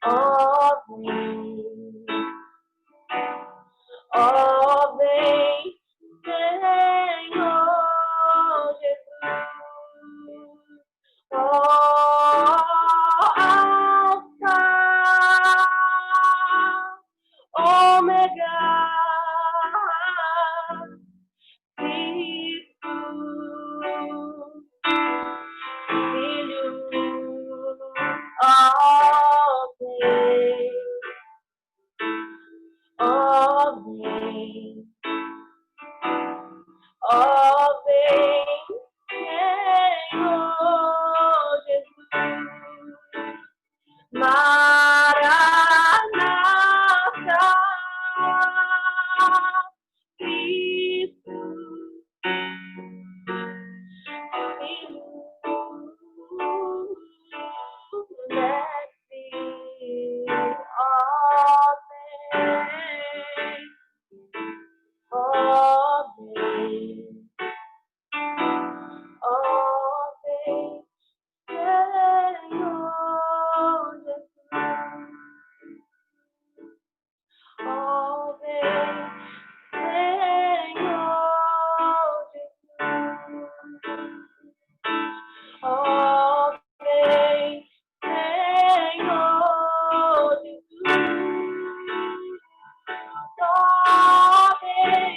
Ó, vem, ó, vem, Senhor Jesus. Ó, Alfa, Ômega, Cristo, Filho, ó, vem, ó, vem, ó, vem, Senhor Jesus. Maranata, Cristo, desce, ó, vem, ó, vem, ó, vem, Senhor Jesus. Ó, vem, Senhor Jesus. Ó, vem, Senhor Jesus. Ó, vem,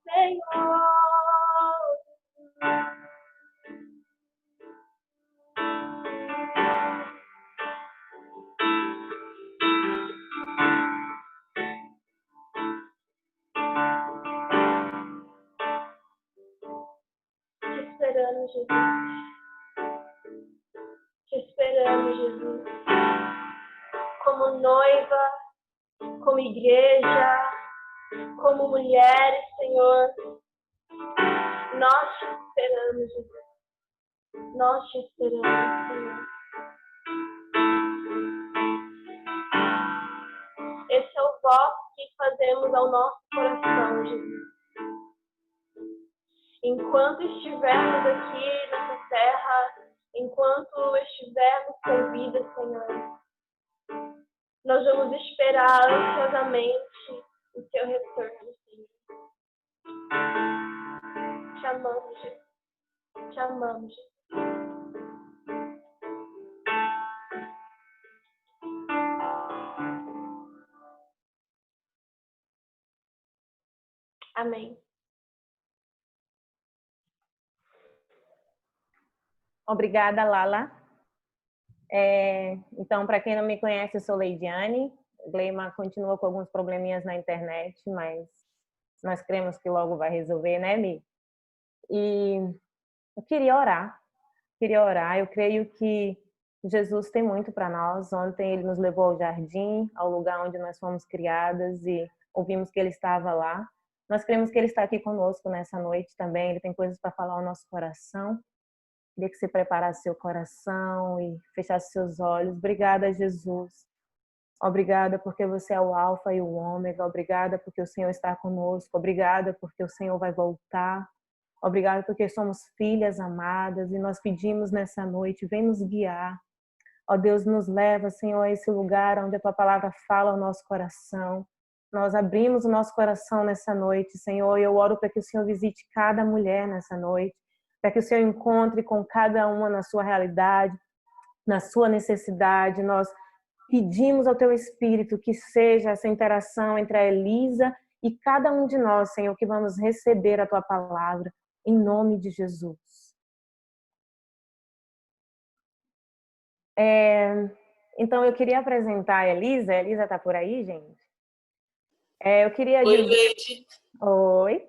Senhor Jesus. Te esperamos, Jesus. Te esperamos, Jesus. Como noiva, como igreja, como mulheres, Senhor. Nós te esperamos, Jesus. Nós te esperamos, Senhor. Esse é o voto que fazemos ao nosso coração, Jesus. Enquanto estivermos aqui nessa terra, enquanto estivermos com vida, Senhor, nós vamos esperar ansiosamente o teu retorno, Senhor. Te amamos, Jesus. Te amamos, Jesus. Amém. Obrigada, Lala. Então, para quem não me conhece, eu sou Leidiane. Gleima continua com alguns probleminhas na internet, mas nós cremos que logo vai resolver, né, Mi? E eu queria orar. Eu creio que Jesus tem muito para nós. Ontem ele nos levou ao jardim, ao lugar onde nós fomos criadas e ouvimos que ele estava lá. Nós cremos que ele está aqui conosco nessa noite também. Ele tem coisas para falar ao nosso coração. Queria que você preparasse seu coração e fechasse seus olhos. Obrigada, Jesus. Obrigada porque você é o Alfa e o Ômega. Obrigada porque o Senhor está conosco. Obrigada porque o Senhor vai voltar. Obrigada porque somos filhas amadas e nós pedimos nessa noite, vem nos guiar. Ó Deus, nos leva, Senhor, a esse lugar onde a Tua palavra fala ao nosso coração. Nós abrimos o nosso coração nessa noite, Senhor, e eu oro para que o Senhor visite cada mulher nessa noite, para que o Senhor encontre com cada uma na sua realidade, na sua necessidade. Nós pedimos ao Teu Espírito que seja essa interação entre a Elisa e cada um de nós, Senhor, que vamos receber a Tua palavra, em nome de Jesus. Então, eu queria apresentar a Elisa. A Elisa está por aí, gente? Eu queria Oi, dizer... Leide. Oi.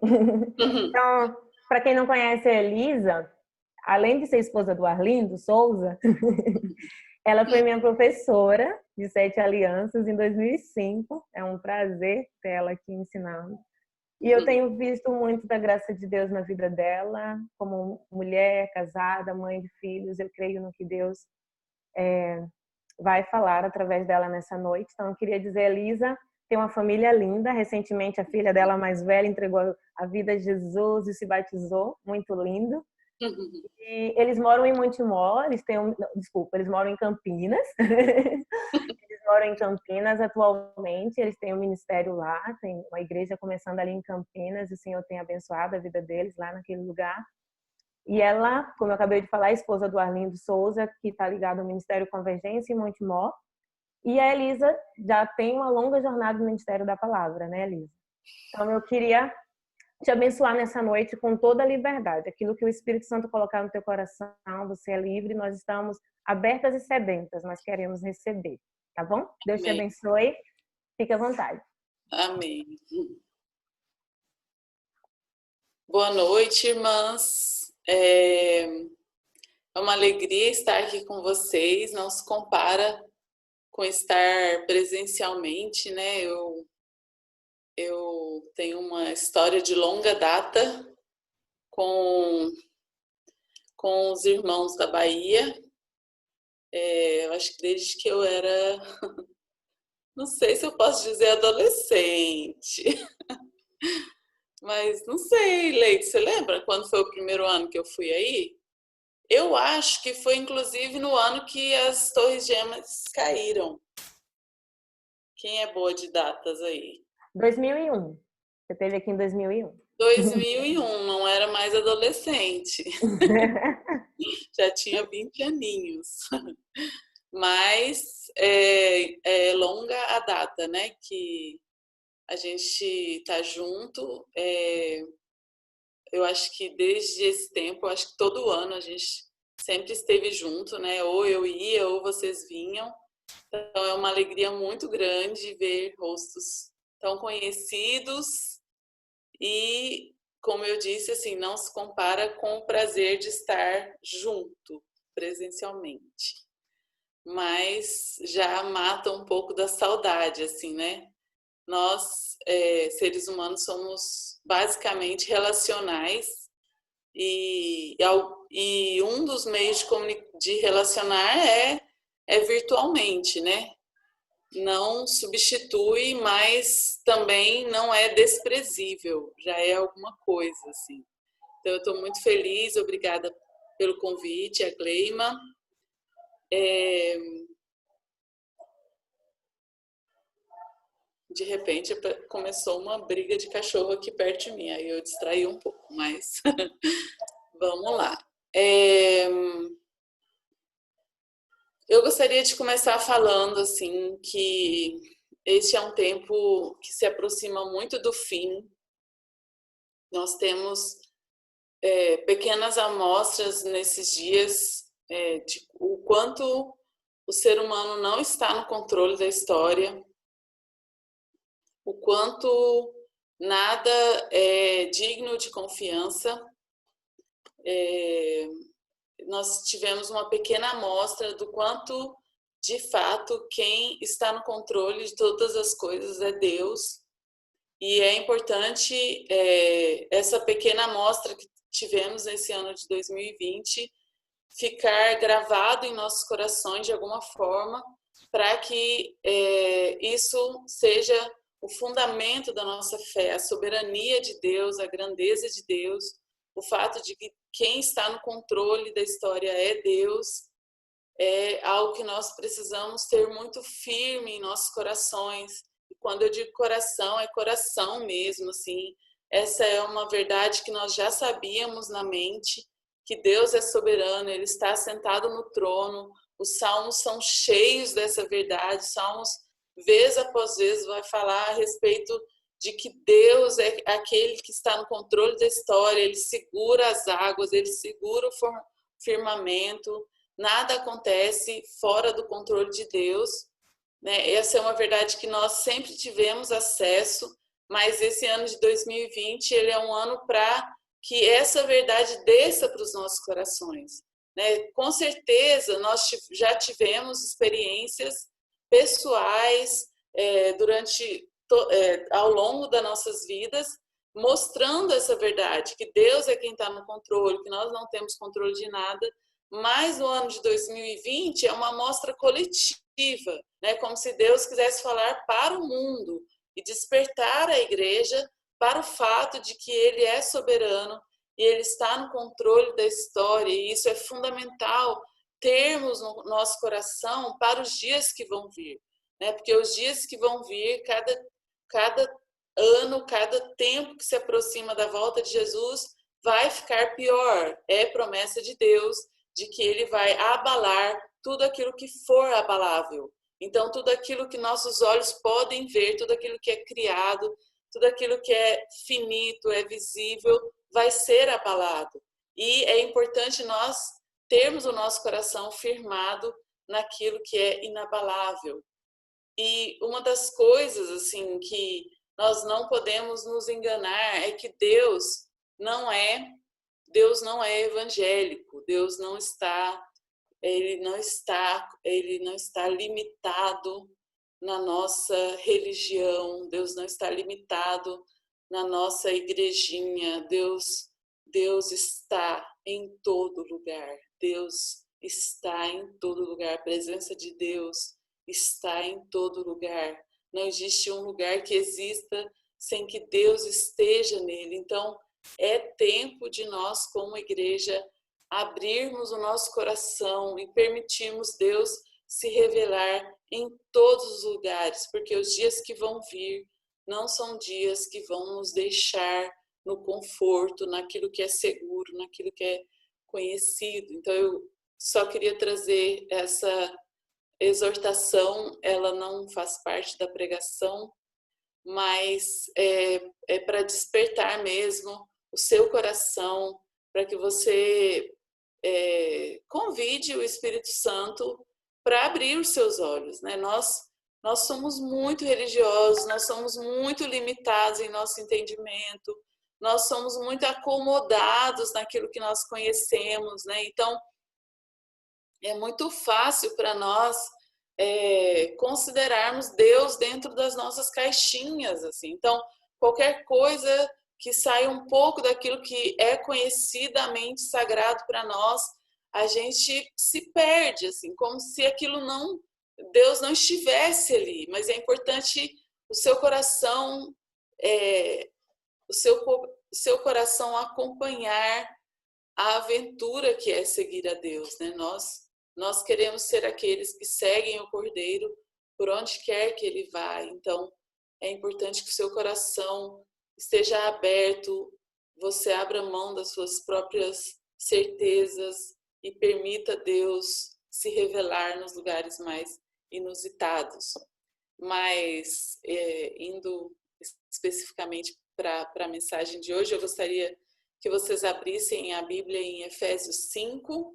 Então, para quem não conhece a Elisa, além de ser esposa do Arlindo Souza, ela foi minha professora de 7 Alianças em 2005. É um prazer ter ela aqui ensinando. E eu tenho visto muito da graça de Deus na vida dela, como mulher, casada, mãe de filhos. Eu creio no que Deus vai falar através dela nessa noite. Então, eu queria dizer, Elisa tem uma família linda. Recentemente, a filha dela mais velha entregou a vida a Jesus e se batizou. Muito lindo. E eles moram em Montemor, eles moram em Campinas. Eles moram em Campinas atualmente, eles têm um ministério lá, tem uma igreja começando ali em Campinas, e o Senhor tem abençoado a vida deles lá naquele lugar. E ela, como eu acabei de falar, é a esposa do Arlindo Souza, que está ligado ao Ministério Convergência em Montemor. E a Elisa já tem uma longa jornada no Ministério da Palavra, né, Elisa? Então, eu queria te abençoar nessa noite com toda a liberdade. Aquilo que o Espírito Santo colocar no teu coração, você é livre, nós estamos abertas e sedentas, nós queremos receber, tá bom? Deus te Amém. abençoe, fique à vontade. Amém. Boa noite, irmãs. É uma alegria estar aqui com vocês, não se compara com estar presencialmente, né? Eu tenho uma história de longa data com os irmãos da Bahia. Eu acho que desde que eu era, não sei se eu posso dizer adolescente, mas não sei, Leite, você lembra quando foi o primeiro ano que eu fui aí? Eu acho que foi inclusive no ano que as Torres Gêmeas caíram. Quem é boa de datas aí? 2001. Você esteve aqui em 2001. 2001, não era mais adolescente. Já tinha 20 aninhos. Mas é longa a data, né? Que a gente tá junto. Eu acho que desde esse tempo, eu acho que todo ano a gente sempre esteve junto, né? Ou eu ia, ou vocês vinham. Então é uma alegria muito grande ver rostos tão conhecidos e, como eu disse, assim, não se compara com o prazer de estar junto presencialmente. Mas já mata um pouco da saudade, assim, né? Nós, seres humanos, somos basicamente relacionais e um dos meios de relacionar é virtualmente, né? Não substitui, mas também não é desprezível, já é alguma coisa, assim. Então, eu estou muito feliz, obrigada pelo convite, a Gleima. De repente, começou uma briga de cachorro aqui perto de mim, aí eu distraí um pouco, mas vamos lá. Eu gostaria de começar falando assim que este é um tempo que se aproxima muito do fim. Nós temos pequenas amostras nesses dias de o quanto o ser humano não está no controle da história, o quanto nada é digno de confiança. Nós tivemos uma pequena amostra do quanto, de fato, quem está no controle de todas as coisas é Deus. E é importante essa pequena amostra que tivemos nesse ano de 2020 ficar gravado em nossos corações de alguma forma, para que isso seja o fundamento da nossa fé, a soberania de Deus, a grandeza de Deus, o fato de que quem está no controle da história é Deus, é algo que nós precisamos ter muito firme em nossos corações. E quando eu digo coração, é coração mesmo, assim. Essa é uma verdade que nós já sabíamos na mente, que Deus é soberano, Ele está sentado no trono. Os salmos são cheios dessa verdade. Salmos, vez após vez, vai falar a respeito de que Deus é aquele que está no controle da história. Ele segura as águas, Ele segura o firmamento. Nada acontece fora do controle de Deus, né? Essa é uma verdade que nós sempre tivemos acesso, mas esse ano de 2020 ele é um ano para que essa verdade desça para os nossos corações, né? Com certeza nós já tivemos experiências pessoais ao longo das nossas vidas, mostrando essa verdade, que Deus é quem está no controle, que nós não temos controle de nada. Mas o ano de 2020 é uma amostra coletiva, né? Como se Deus quisesse falar para o mundo e despertar a igreja para o fato de que Ele é soberano, e Ele está no controle da história, e isso é fundamental termos no nosso coração para os dias que vão vir, né? Porque os dias que vão vir, cada ano, cada tempo que se aproxima da volta de Jesus, vai ficar pior. É promessa de Deus de que Ele vai abalar tudo aquilo que for abalável. Então, tudo aquilo que nossos olhos podem ver, tudo aquilo que é criado, tudo aquilo que é finito, é visível, vai ser abalado. E é importante nós termos o nosso coração firmado naquilo que é inabalável. E uma das coisas assim que nós não podemos nos enganar é que Deus não é evangélico. Deus não está ele não está limitado na nossa religião. Deus não está limitado na nossa igrejinha. Deus está em todo lugar. Deus está em todo lugar. A presença de Deus está em todo lugar. Não existe um lugar que exista sem que Deus esteja nele. Então, é tempo de nós, como igreja, abrirmos o nosso coração e permitirmos Deus se revelar em todos os lugares, porque os dias que vão vir não são dias que vão nos deixar no conforto, naquilo que é seguro, naquilo que é conhecido. Então, eu só queria trazer essa exortação, ela não faz parte da pregação, mas é para despertar mesmo o seu coração, para que você convide o Espírito Santo para abrir os seus olhos, né? Nós somos muito religiosos, nós somos muito limitados em nosso entendimento, nós somos muito acomodados naquilo que nós conhecemos, né? Então, é muito fácil para nós considerarmos Deus dentro das nossas caixinhas, assim. Então, qualquer coisa que saia um pouco daquilo que é conhecidamente sagrado para nós, a gente se perde, assim, como se Deus não estivesse ali. Mas é importante o seu coração, o seu coração acompanhar a aventura que é seguir a Deus, né? Nós queremos ser aqueles que seguem o Cordeiro por onde quer que ele vá. Então, é importante que o seu coração esteja aberto, você abra mão das suas próprias certezas e permita Deus se revelar nos lugares mais inusitados. Mas, indo especificamente para a mensagem de hoje, eu gostaria que vocês abrissem a Bíblia em Efésios 5.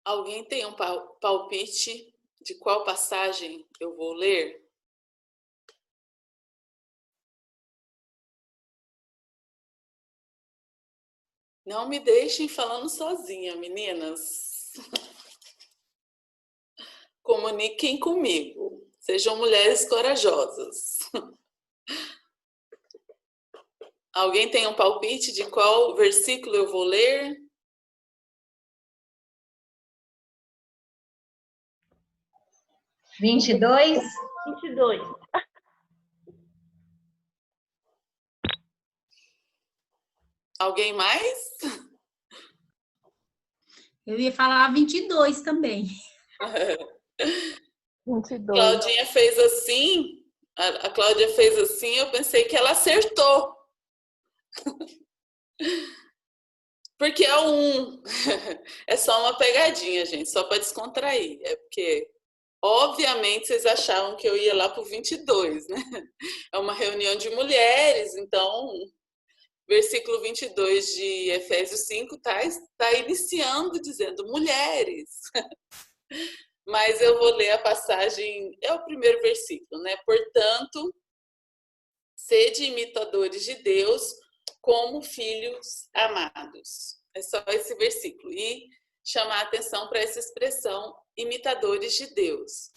Alguém tem um palpite de qual passagem eu vou ler? Não me deixem falando sozinha, meninas. Comuniquem comigo. Sejam mulheres corajosas. Alguém tem um palpite de qual versículo eu vou ler? 22. 22. Alguém mais? Eu ia falar 22 também. 22. Claudinha fez assim. A Cláudia fez assim, eu pensei que ela acertou. Porque é um. É só uma pegadinha, gente, só para descontrair. É porque, obviamente, vocês achavam que eu ia lá para o 22, né? É uma reunião de mulheres, então, versículo 22 de Efésios 5 tá iniciando dizendo mulheres. Mas eu vou ler a passagem, é o primeiro versículo, né? Portanto, sede imitadores de Deus como filhos amados. É só esse versículo. E chamar a atenção para essa expressão, imitadores de Deus.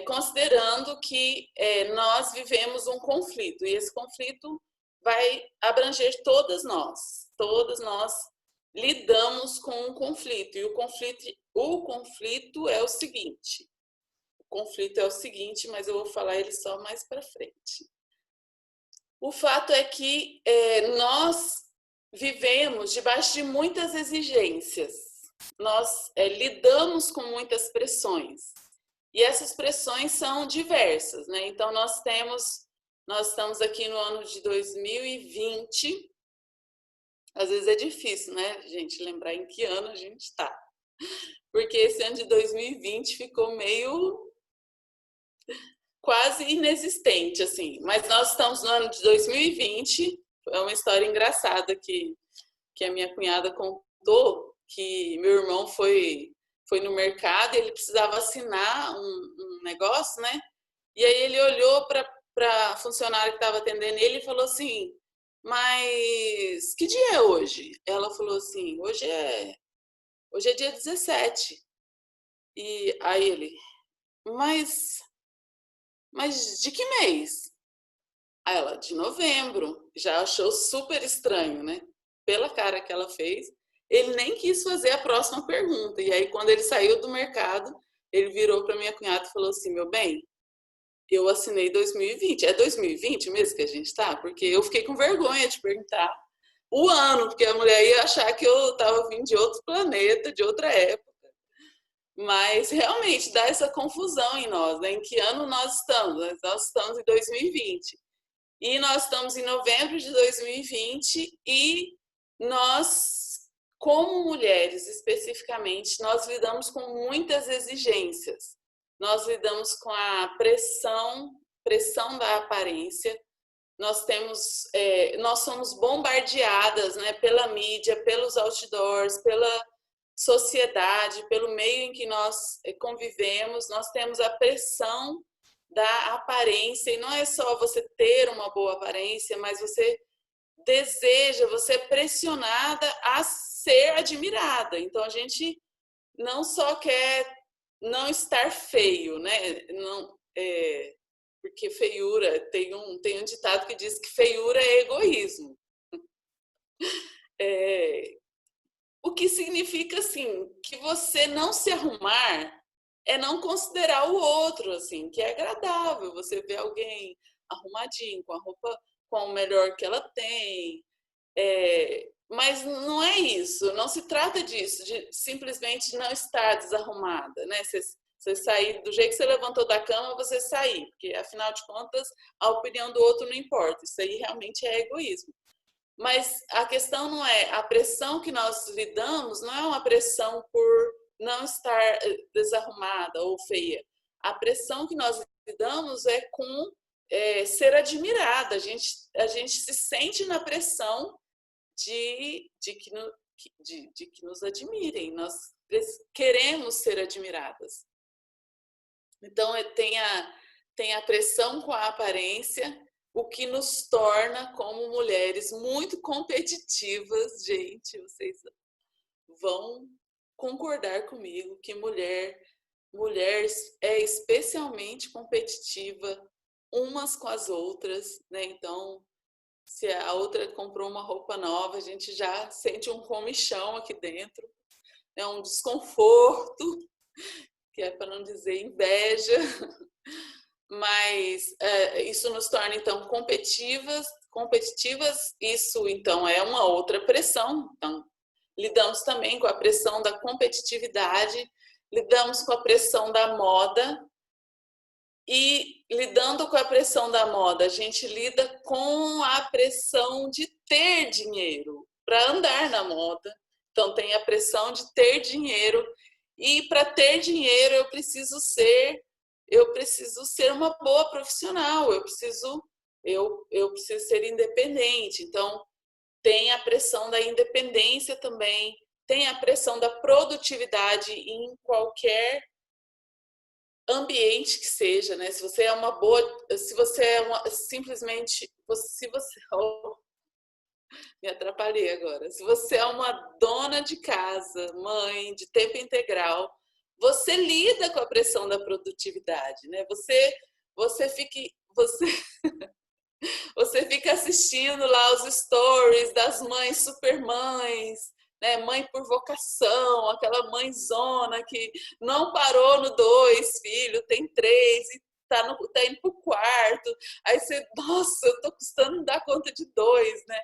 considerando que nós vivemos um conflito, e esse conflito vai abranger todas nós. Todas nós lidamos com um conflito, e o conflito é o seguinte. O conflito é o seguinte, mas eu vou falar ele só mais para frente. O fato é que nós vivemos debaixo de muitas exigências. Nós lidamos com muitas pressões. E essas pressões são diversas, né? Então, nós estamos aqui no ano de 2020. Às vezes é difícil, né, gente, lembrar em que ano a gente está. Porque esse ano de 2020 ficou meio quase inexistente, assim. Mas nós estamos no ano de 2020. É uma história engraçada que a minha cunhada contou, que meu irmão foi no mercado e ele precisava assinar um negócio, né? E aí ele olhou para a funcionária que estava atendendo ele e falou assim, mas que dia é hoje? Ela falou assim, hoje é dia 17. E aí ele, mas de que mês? Aí ela, de novembro. Já achou super estranho, né? Pela cara que ela fez, ele nem quis fazer a próxima pergunta. E aí, quando ele saiu do mercado, ele virou para minha cunhada e falou assim, meu bem, eu assinei 2020. É 2020 mesmo que a gente tá? Porque eu fiquei com vergonha de perguntar o ano, porque a mulher ia achar que eu estava vindo de outro planeta, de outra época. Mas realmente dá essa confusão em nós, né? Em que ano nós estamos? Nós estamos em 2020. E nós estamos em novembro de 2020 e nós, como mulheres especificamente, nós lidamos com muitas exigências. Nós lidamos com a pressão da aparência. Nós somos bombardeadas, né, pela mídia, pelos outdoors, pela sociedade, pelo meio em que nós convivemos. Nós temos a pressão da aparência, e não é só você ter uma boa aparência, mas você deseja, você é pressionada a ser admirada. Então a gente não só quer não estar feio, né? Não, porque feiura, tem um ditado que diz que feiura é egoísmo. O que significa, assim, que você não se arrumar é não considerar o outro, assim, que é agradável. Você vê alguém arrumadinho, com a roupa com o melhor que ela tem. Mas não é isso, não se trata disso, de simplesmente não estar desarrumada, né? Você sair do jeito que você levantou da cama, você sair, porque afinal de contas a opinião do outro não importa. Isso aí realmente é egoísmo. Mas a questão não é, a pressão que nós lidamos não é uma pressão por não estar desarrumada ou feia. A pressão que nós lidamos é com ser admirada. A gente se sente na pressão de que nos admirem. Nós queremos ser admiradas. Então, tem a pressão com a aparência, o que nos torna como mulheres muito competitivas. Gente, vocês vão concordar comigo que mulher é especialmente competitiva umas com as outras, né? Então, se a outra comprou uma roupa nova, a gente já sente um comichão aqui dentro, é um desconforto, que é para não dizer inveja. Mas isso nos torna, então, competitivas. Isso, então, é uma outra pressão. Então, lidamos também com a pressão da competitividade, lidamos com a pressão da moda, e lidando com a pressão da moda, a gente lida com a pressão de ter dinheiro para andar na moda. Então, tem a pressão de ter dinheiro, e para ter dinheiro eu preciso ser uma boa profissional, eu preciso ser independente. Então, tem a pressão da independência também, tem a pressão da produtividade em qualquer ambiente que seja, né? Se você é uma boa, se você é uma, simplesmente, se você, me atrapalhei agora. Se você é uma dona de casa, mãe de tempo integral, você lida com a pressão da produtividade, né? Você fica, você, você fica assistindo lá os stories das mães supermães, né? Mãe por vocação, aquela mãezona que não parou no 2 filho, tem 3 e tá indo pro quarto. Aí você, nossa, eu tô custando dar conta de 2, né?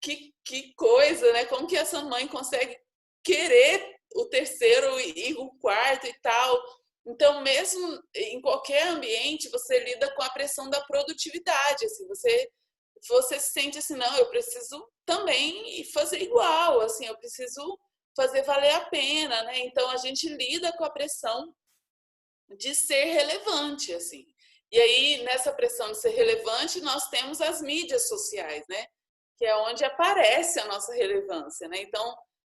Que coisa, né? Como que essa mãe consegue querer o terceiro e o quarto e tal? Então, mesmo em qualquer ambiente, você lida com a pressão da produtividade, assim, você se sente assim, não, eu preciso também fazer igual, assim, eu preciso fazer valer a pena, né? Então, a gente lida com a pressão de ser relevante, assim. E aí, nessa pressão de ser relevante, nós temos as mídias sociais, né? Que é onde aparece a nossa relevância, né? Então,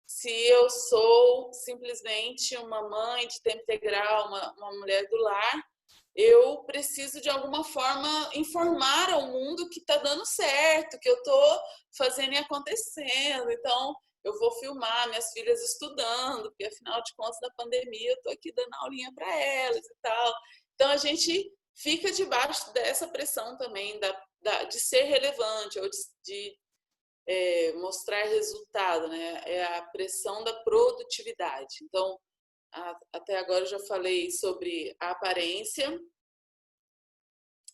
se eu sou simplesmente uma mãe de tempo integral, uma mulher do lar, eu preciso, de alguma forma, informar ao mundo que está dando certo, que eu estou fazendo e acontecendo. Então, eu vou filmar minhas filhas estudando, porque, afinal de contas, da pandemia, eu estou aqui dando aulinha para elas e tal. Então, a gente fica debaixo dessa pressão também de ser relevante, ou de mostrar resultado, né? É a pressão da produtividade. Então, até agora eu já falei sobre a aparência,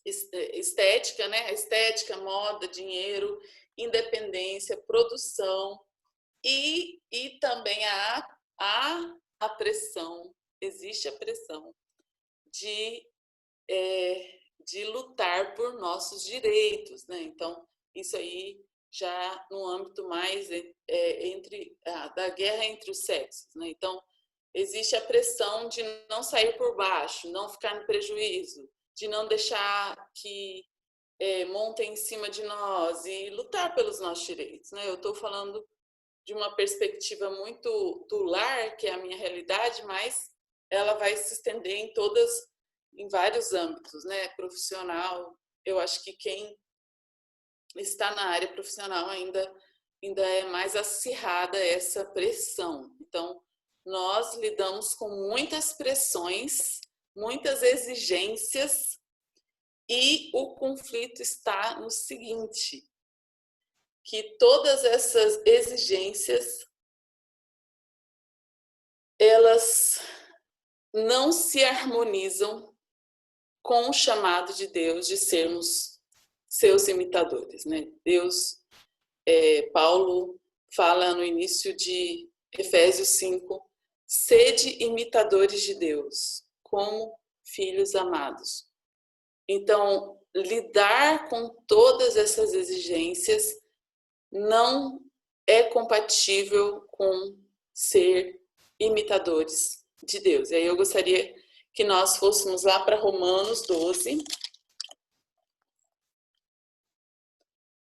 estética, né? A estética, moda, dinheiro, independência, produção e também a pressão. Existe a pressão de lutar por nossos direitos, né? Então, isso aí já no âmbito mais da guerra entre os sexos, né? Então, existe a pressão de não sair por baixo, não ficar no prejuízo, de não deixar que montem em cima de nós e lutar pelos nossos direitos, né? Eu estou falando de uma perspectiva muito do lar, que é a minha realidade, mas ela vai se estender em vários âmbitos, né? Profissional, eu acho que quem está na área profissional ainda é mais acirrada essa pressão. Então, nós lidamos com muitas pressões, muitas exigências, e o conflito está no seguinte, que todas essas exigências, elas não se harmonizam com o chamado de Deus de sermos seus imitadores, né? Paulo fala no início de Efésios 5, sede imitadores de Deus, como filhos amados. Então, lidar com todas essas exigências não é compatível com ser imitadores de Deus. E aí eu gostaria que nós fôssemos lá para Romanos 12,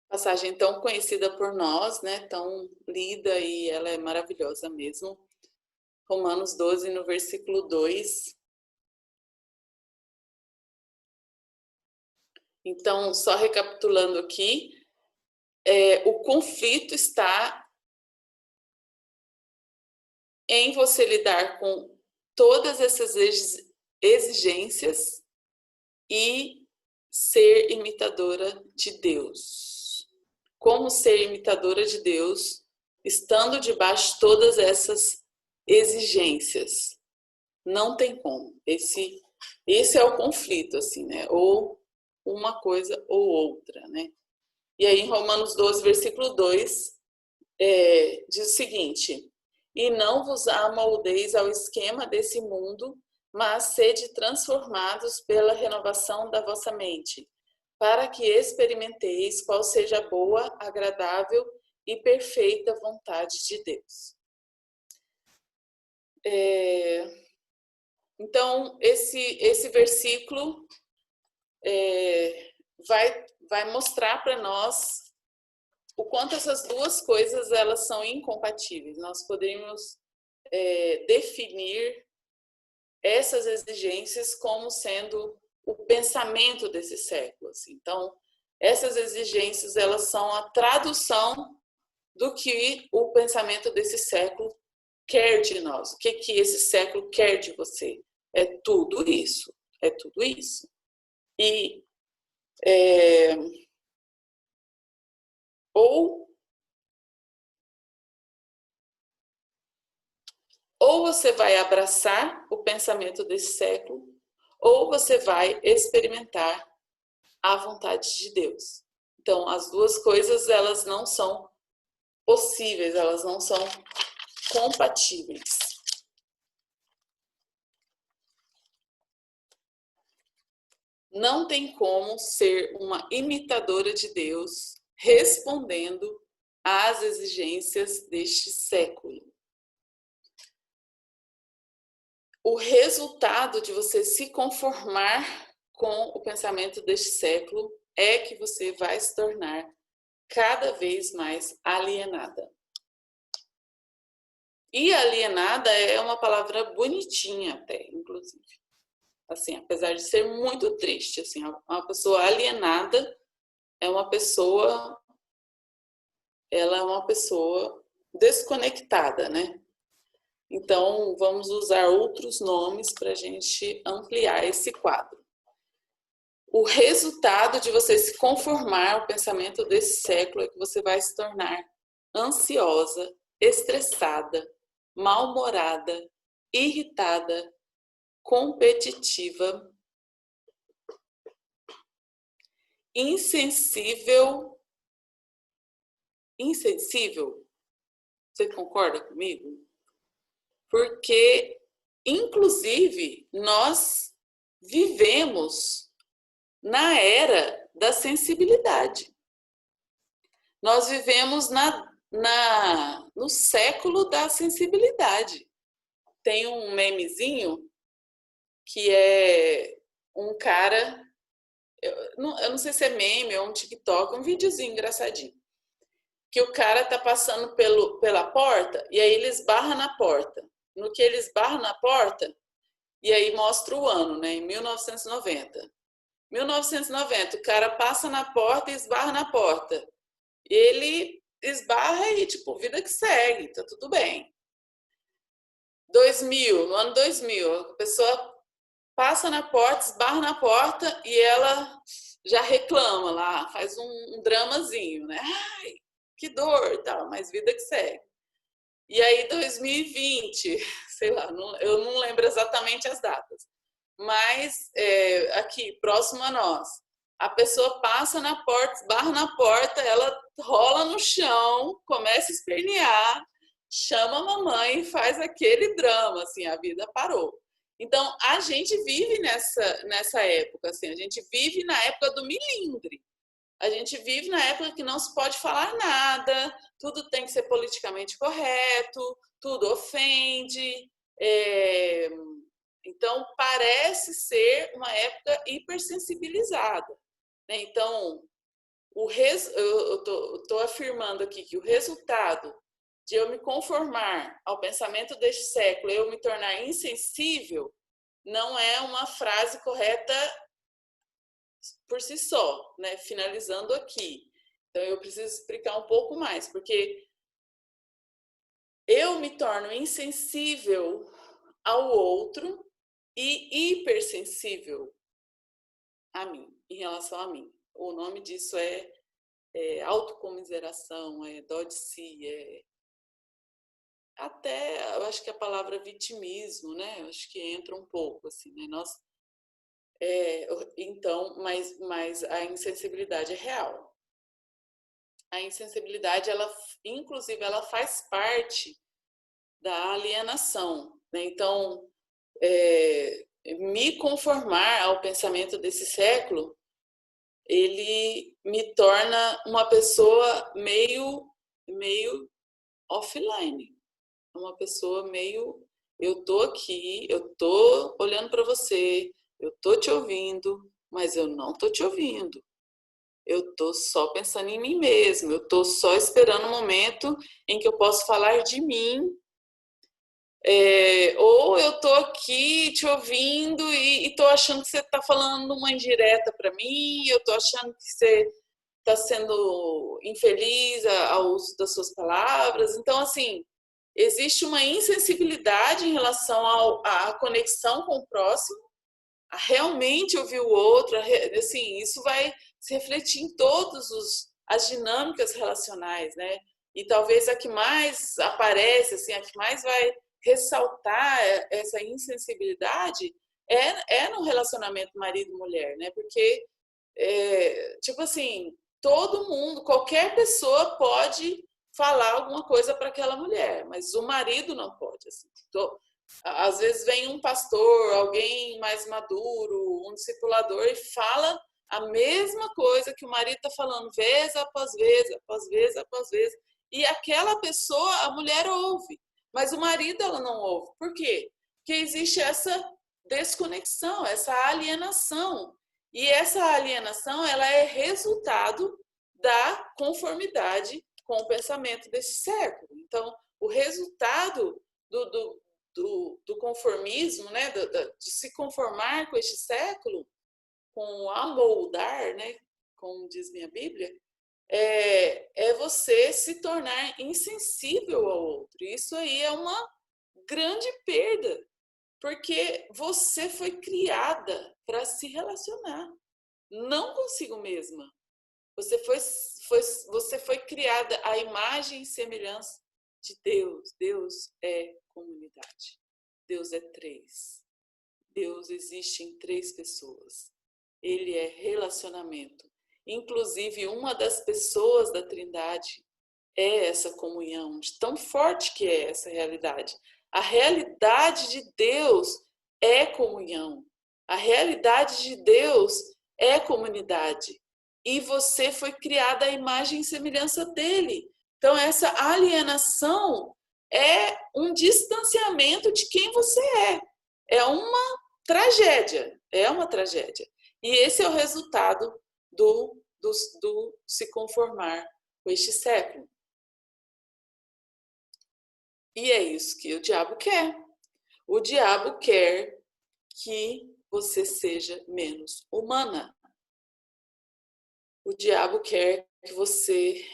passagem tão conhecida por nós, né? Tão lida, e ela é maravilhosa mesmo. Romanos 12, no versículo 2. Então, só recapitulando aqui, o conflito está em você lidar com todas essas exigências e ser imitadora de Deus. Como ser imitadora de Deus, estando debaixo de todas essas exigências? Não tem como. Esse é o conflito, assim, né? Ou uma coisa ou outra, né? E aí, em Romanos 12, versículo 2, diz o seguinte: e não vos amoldeis ao esquema desse mundo, mas sede transformados pela renovação da vossa mente, para que experimenteis qual seja a boa, agradável e perfeita vontade de Deus. Então, esse versículo vai mostrar para nós o quanto essas duas coisas elas são incompatíveis. Nós podemos definir essas exigências como sendo o pensamento desse século. Assim. Então, essas exigências elas são a tradução do que o pensamento desse século quer de nós, o que esse século quer de você. É tudo isso, é tudo isso. E ou você vai abraçar o pensamento desse século, ou você vai experimentar a vontade de Deus. Então, as duas coisas, elas não são possíveis, elas não são compatíveis. Não tem como ser uma imitadora de Deus respondendo às exigências deste século. O resultado de você se conformar com o pensamento deste século é que você vai se tornar cada vez mais alienada. E alienada é uma palavra bonitinha até, inclusive. Assim, apesar de ser muito triste, assim, uma pessoa alienada ela é uma pessoa desconectada, né? Então, vamos usar outros nomes para a gente ampliar esse quadro. O resultado de você se conformar ao pensamento desse século é que você vai se tornar ansiosa, estressada, mal-humorada, irritada, competitiva, insensível. Insensível? Você concorda comigo? Porque, inclusive, nós vivemos na era da sensibilidade. Nós vivemos no século da sensibilidade. Tem um memezinho que é um cara, eu não sei se é meme ou um TikTok, um videozinho engraçadinho, que o cara tá passando pela porta e aí ele esbarra na porta. No que ele esbarra na porta, e aí mostra o ano, né, em 1990. 1990, o cara passa na porta e esbarra na porta. Ele esbarra e, tipo, vida que segue, tá tudo bem. 2000, no ano 2000, a pessoa passa na porta, esbarra na porta e ela já reclama lá, faz um dramazinho, né? Ai, que dor e tal, mas vida que segue. E aí 2020, sei lá, eu não lembro exatamente as datas, mas aqui, próximo a nós, a pessoa passa na porta, esbarra na porta, ela rola no chão, começa a espernear, chama a mamãe e faz aquele drama, assim, a vida parou. Então, a gente vive nessa época, assim, a gente vive na época do milindre. A gente vive na época que não se pode falar nada, tudo tem que ser politicamente correto, tudo ofende. Então, parece ser uma época hipersensibilizada. Então, eu estou afirmando aqui que o resultado de eu me conformar ao pensamento deste século, eu me tornar insensível, não é uma frase correta por si só, né? Finalizando aqui. Então, eu preciso explicar um pouco mais, porque eu me torno insensível ao outro e hipersensível a mim, em relação a mim. O nome disso é autocomiseração, é dó de si, até, eu acho que a palavra vitimismo, né? Eu acho que entra um pouco, assim, né? Então, mas a insensibilidade é real. A insensibilidade, inclusive, ela faz parte da alienação, né? Então, me conformar ao pensamento desse século, ele me torna uma pessoa meio offline, uma pessoa meio, eu tô aqui, eu tô olhando para você, eu tô te ouvindo, mas eu não tô te ouvindo. Eu tô só pensando em mim mesmo, eu tô só esperando um momento em que eu posso falar de mim, ou eu tô aqui te ouvindo e tô achando que você tá falando uma indireta para mim, eu tô achando que você tá sendo infeliz ao uso das suas palavras. Então, assim, existe uma insensibilidade em relação à conexão com o próximo, a realmente ouvir o outro, assim, isso vai se refletir em todas as dinâmicas relacionais, né? E talvez a que mais aparece, assim, a que mais vai ressaltar essa insensibilidade é no relacionamento marido-mulher, né? Porque, tipo assim, todo mundo, qualquer pessoa pode falar alguma coisa para aquela mulher, mas o marido não pode. Assim. Às vezes vem um pastor, alguém mais maduro, um discipulador e fala a mesma coisa que o marido está falando, vez após vez, após vez, após vez, e aquela pessoa, a mulher ouve, mas o marido ela não ouve. Por quê? Porque existe essa desconexão, essa alienação. E essa alienação ela é resultado da conformidade com o pensamento desse século. Então, o resultado do conformismo, né, de se conformar com este século, com amoldar, né, como diz minha Bíblia, é você se tornar insensível ao outro. Isso aí é uma grande perda, porque você foi criada para se relacionar, não consigo mesma. Você foi criada à imagem e semelhança de Deus. Deus é comunidade. Deus é três. Deus existe em três pessoas. Ele é relacionamento. Inclusive, uma das pessoas da Trindade é essa comunhão, de tão forte que é essa realidade. A realidade de Deus é comunhão. A realidade de Deus é comunidade. E você foi criada à imagem e semelhança dele. Então, essa alienação é um distanciamento de quem você é. É uma tragédia. É uma tragédia. E esse é o resultado do se conformar com este século. E é isso que o diabo quer. O diabo quer que você seja menos humana. O diabo quer que você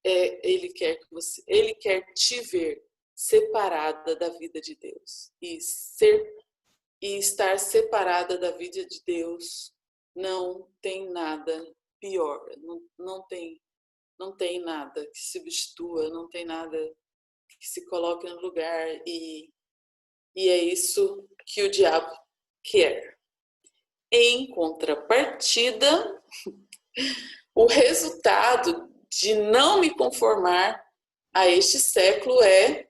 ele quer te ver separada da vida de Deus e estar separada da vida de Deus não tem nada pior, não tem nada que substitua, não tem nada que se coloque no lugar e é isso que o diabo quer. Em contrapartida, o resultado de não me conformar a este século é...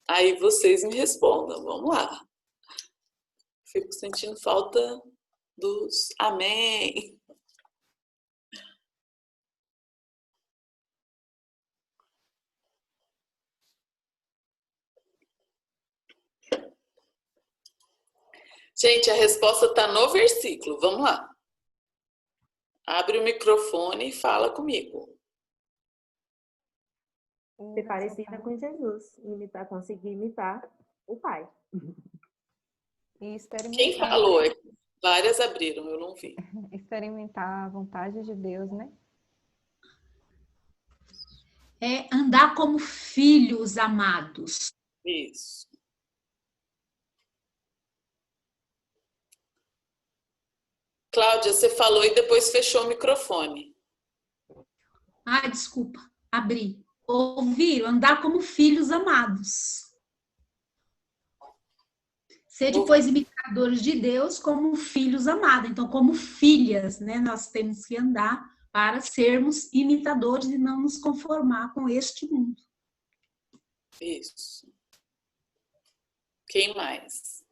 Aí vocês me respondam, vamos lá. Fico sentindo falta dos amém. Gente, a resposta está no versículo. Vamos lá. Abre o microfone e fala comigo. Ser parecida com Jesus, conseguir imitar o Pai. E experimentar. Quem falou? Várias abriram, eu não vi. Experimentar a vontade de Deus, né? É andar como filhos amados. Isso. Cláudia, você falou e depois fechou o microfone. Ah, desculpa, abri. Ouvir, andar como filhos amados. Ser depois imitadores de Deus como filhos amados. Então, como filhas, né? Nós temos que andar para sermos imitadores e não nos conformar com este mundo. Isso. Quem mais?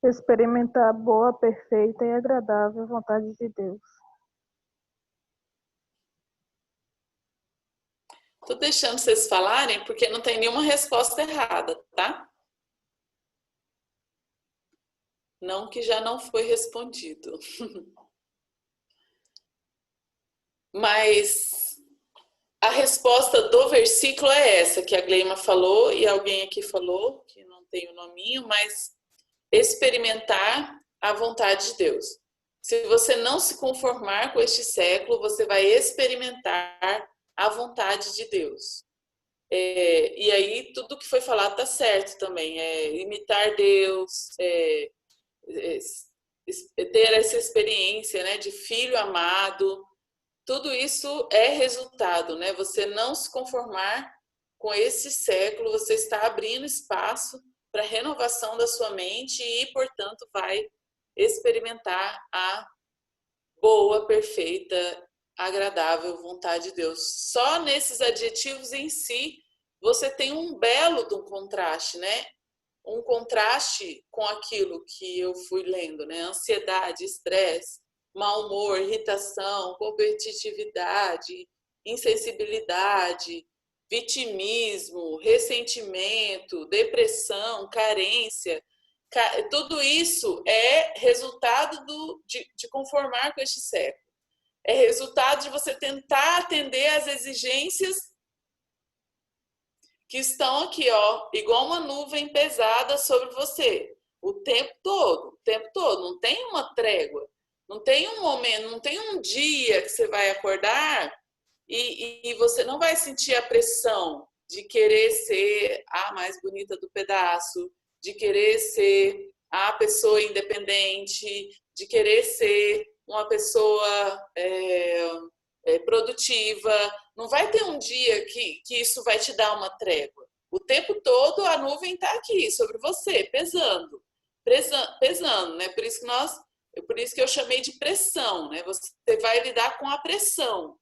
Experimentar a boa, perfeita e agradável vontade de Deus. Tô deixando vocês falarem porque não tem nenhuma resposta errada, tá? Não que já não foi respondido. Mas a resposta do versículo é essa que a Gleima falou e alguém aqui falou, que não tem o nominho, mas experimentar a vontade de Deus. Se você não se conformar com este século, você vai experimentar a vontade de Deus. E aí tudo que foi falado está certo também. Imitar Deus, ter essa experiência, né, de filho amado, tudo isso é resultado, né? Você não se conformar com esse século, você está abrindo espaço para a renovação da sua mente e, portanto, vai experimentar a boa, perfeita, agradável vontade de Deus. Só nesses adjetivos em si, você tem um belo de um contraste, né? Um contraste com aquilo que eu fui lendo, né? Ansiedade, estresse, mau humor, irritação, competitividade, insensibilidade, vitimismo, ressentimento, depressão, carência. Tudo isso é resultado de conformar com este século. É resultado de você tentar atender às exigências que estão aqui, ó, igual uma nuvem pesada sobre você, o tempo todo, não tem uma trégua, não tem um momento, não tem um dia que você vai acordar e você não vai sentir a pressão de querer ser a mais bonita do pedaço, de querer ser a pessoa independente, de querer ser uma pessoa produtiva. Não vai ter um dia que isso vai te dar uma trégua. O tempo todo a nuvem está aqui sobre você, pesando, né? Por isso que eu chamei de pressão, né? Você vai lidar com a pressão.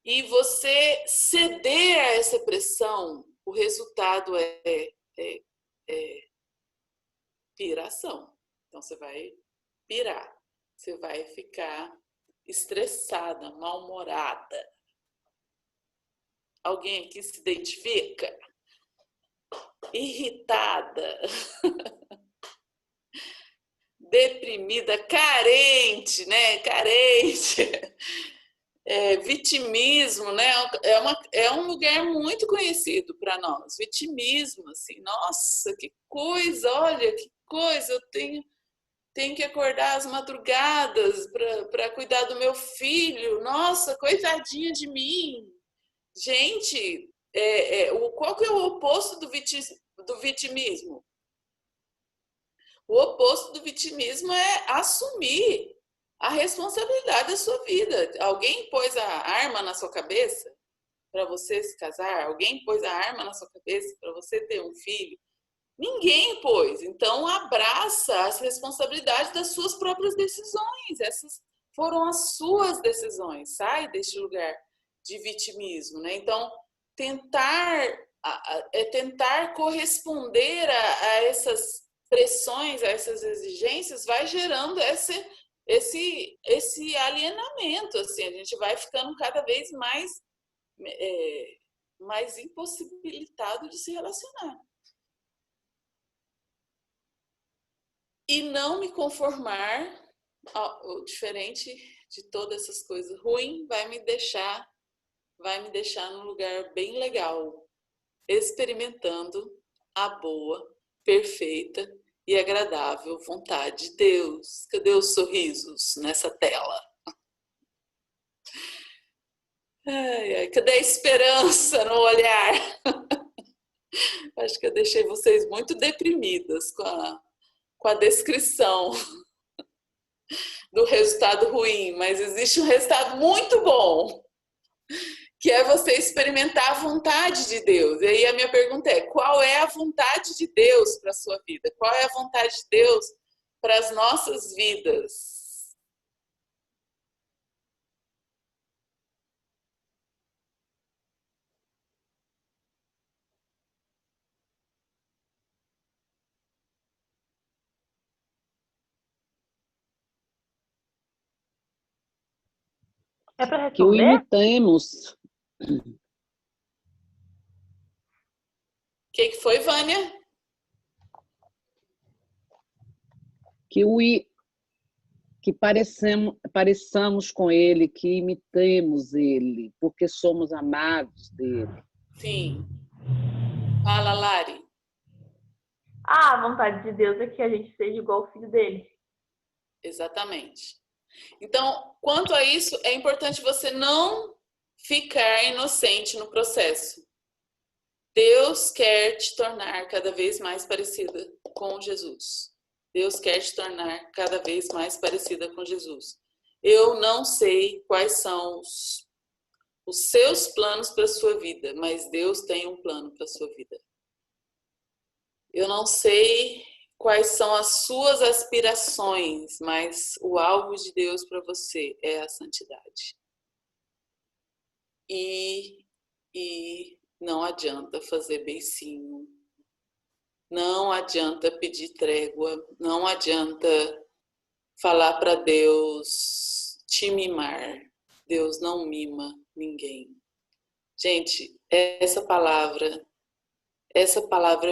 E você ceder a essa pressão, o resultado é piração. Então você vai pirar, você vai ficar estressada, mal-humorada. Alguém aqui se identifica? Irritada, deprimida, carente, né? Carente. Vitimismo, né? É um lugar muito conhecido para nós. Vitimismo, assim, nossa, que coisa, olha, que coisa, eu tenho que acordar às madrugadas para cuidar do meu filho. Nossa, coitadinha de mim. Gente, qual que é o oposto do vitimismo? O oposto do vitimismo é assumir a responsabilidade da sua vida. Alguém pôs a arma na sua cabeça para você se casar? Alguém pôs a arma na sua cabeça para você ter um filho? Ninguém pôs. Então, abraça as responsabilidades das suas próprias decisões. Essas foram as suas decisões. Sai deste lugar de vitimismo, né? Então, tentar corresponder a essas pressões, a essas exigências, vai gerando esse alienamento, assim, a gente vai ficando cada vez mais impossibilitado de se relacionar. E não me conformar, diferente de todas essas coisas ruins, vai me deixar num lugar bem legal, experimentando a boa, perfeita e agradável vontade de Deus. Cadê os sorrisos nessa tela? Cadê a esperança no olhar? Acho que eu deixei vocês muito deprimidas com a descrição do resultado ruim, mas existe um resultado muito bom, que é você experimentar a vontade de Deus. E aí a minha pergunta é: qual é a vontade de Deus para a sua vida? Qual é a vontade de Deus para as nossas vidas? É para Que o responder? imitemos. O que foi, Vânia? Que pareçamos com ele, que imitemos ele, porque somos amados dele. Sim. Fala, Lari. A vontade de Deus é que a gente seja igual ao filho dele. Exatamente. Então, quanto a isso, é importante você não ficar inocente no processo. Deus quer te tornar cada vez mais parecida com Jesus. Deus quer te tornar cada vez mais parecida com Jesus. Eu não sei quais são os seus planos para a sua vida, mas Deus tem um plano para a sua vida. Eu não sei quais são as suas aspirações, mas o alvo de Deus para você é a santidade. E não adianta fazer beicinho, não adianta pedir trégua, não adianta falar para Deus te mimar. Deus não mima ninguém. Gente, essa palavra é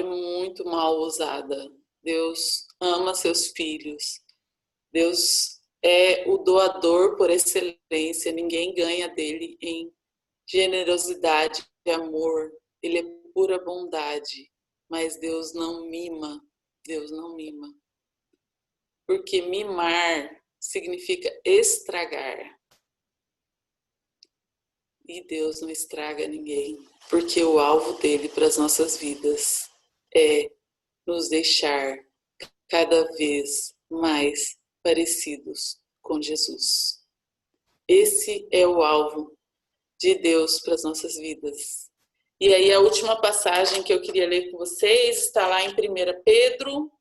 muito mal usada. Deus ama seus filhos. Deus é o doador por excelência. Ninguém ganha dele em generosidade e amor. Ele é pura bondade. Mas Deus não mima. Deus não mima. Porque mimar significa estragar. E Deus não estraga ninguém. Porque o alvo dele para as nossas vidas é nos deixar cada vez mais parecidos com Jesus. Esse é o alvo de Deus para as nossas vidas. E aí a última passagem que eu queria ler com vocês está lá em 1 Pedro.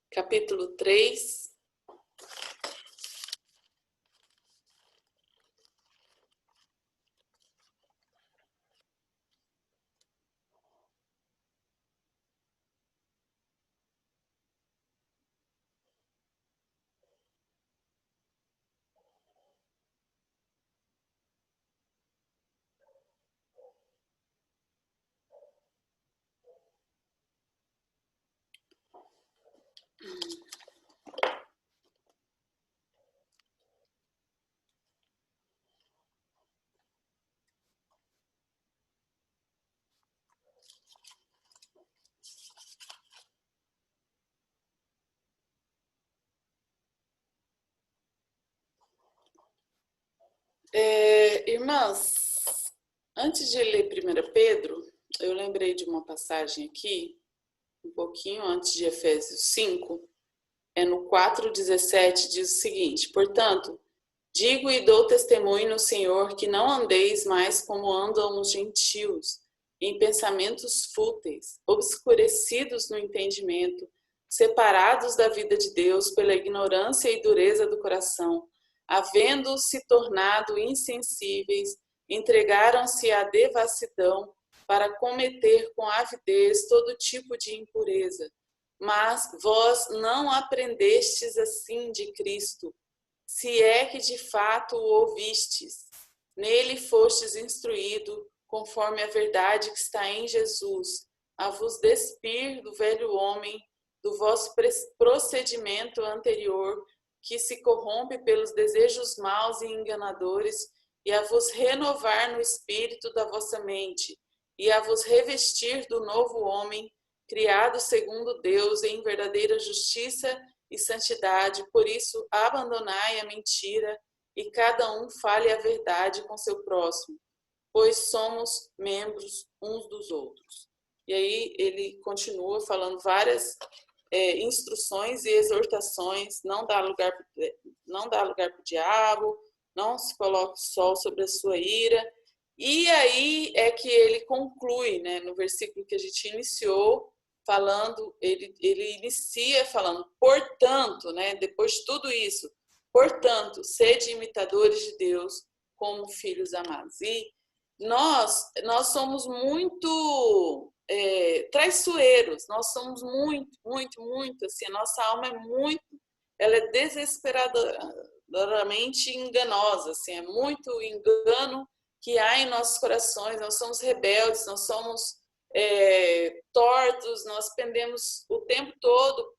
Capítulo 3. Irmãs, antes de ler 1 Pedro, eu lembrei de uma passagem aqui, um pouquinho antes de Efésios 5, no 4,17, diz o seguinte: portanto, digo e dou testemunho no Senhor que não andeis mais como andam os gentios, em pensamentos fúteis, obscurecidos no entendimento, separados da vida de Deus pela ignorância e dureza do coração, havendo-se tornado insensíveis, entregaram-se à devassidão para cometer com avidez todo tipo de impureza. Mas vós não aprendestes assim de Cristo, se é que de fato o ouvistes. Nele fostes instruído, conforme a verdade que está em Jesus, a vos despir do velho homem, do vosso procedimento anterior, que se corrompe pelos desejos maus e enganadores, e a vos renovar no espírito da vossa mente, e a vos revestir do novo homem, criado segundo Deus em verdadeira justiça e santidade. Por isso, abandonai a mentira, e cada um fale a verdade com seu próximo, pois somos membros uns dos outros. E aí ele continua falando várias instruções e exortações: não dá lugar para o diabo, não se coloque o sol sobre a sua ira. E aí é que ele conclui, né, no versículo que a gente iniciou, falando, ele inicia falando, portanto, né, depois de tudo isso, portanto, sede imitadores de Deus como filhos amados. E nós somos muito traiçoeiros, nós somos muito, assim, a nossa alma ela é desesperadoramente enganosa, assim, é muito engano que há em nossos corações. Nós somos rebeldes, nós somos tortos, nós pendemos o tempo todo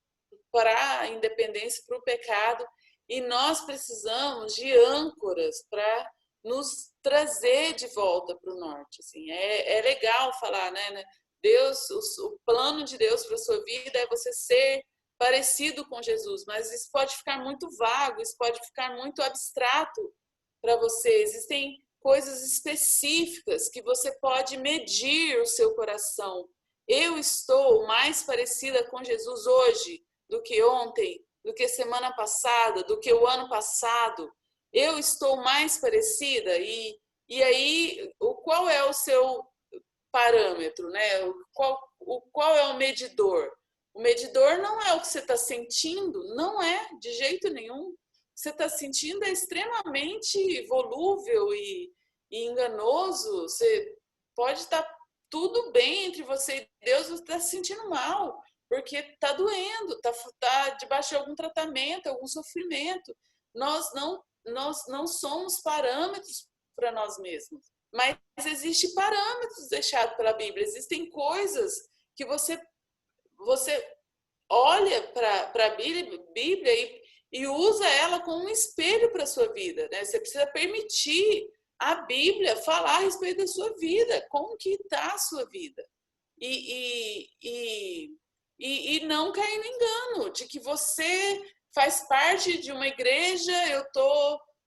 para a independência, para o pecado, e nós precisamos de âncoras para nos trazer de volta para o norte. Assim. É legal falar, né? Deus, o plano de Deus para a sua vida é você ser parecido com Jesus, mas isso pode ficar muito vago, isso pode ficar muito abstrato para você. Existem coisas específicas que você pode medir o seu coração. Eu estou mais parecida com Jesus hoje do que ontem, do que semana passada, do que o ano passado. Eu estou mais parecida e aí qual é o seu parâmetro, né? Qual é o medidor? O medidor não é o que você está sentindo, não é de jeito nenhum. O que você está sentindo é extremamente volúvel e enganoso. Você pode estar tudo bem entre você e Deus, você está se sentindo mal, porque está doendo, está debaixo de algum tratamento, algum sofrimento. Nós não somos parâmetros para nós mesmos, mas existem parâmetros deixados pela Bíblia, existem coisas que você olha para a Bíblia e usa ela como um espelho para a sua vida, né? Você precisa permitir a Bíblia falar a respeito da sua vida, como que está a sua vida. E não cair no engano de que você faz parte de uma igreja,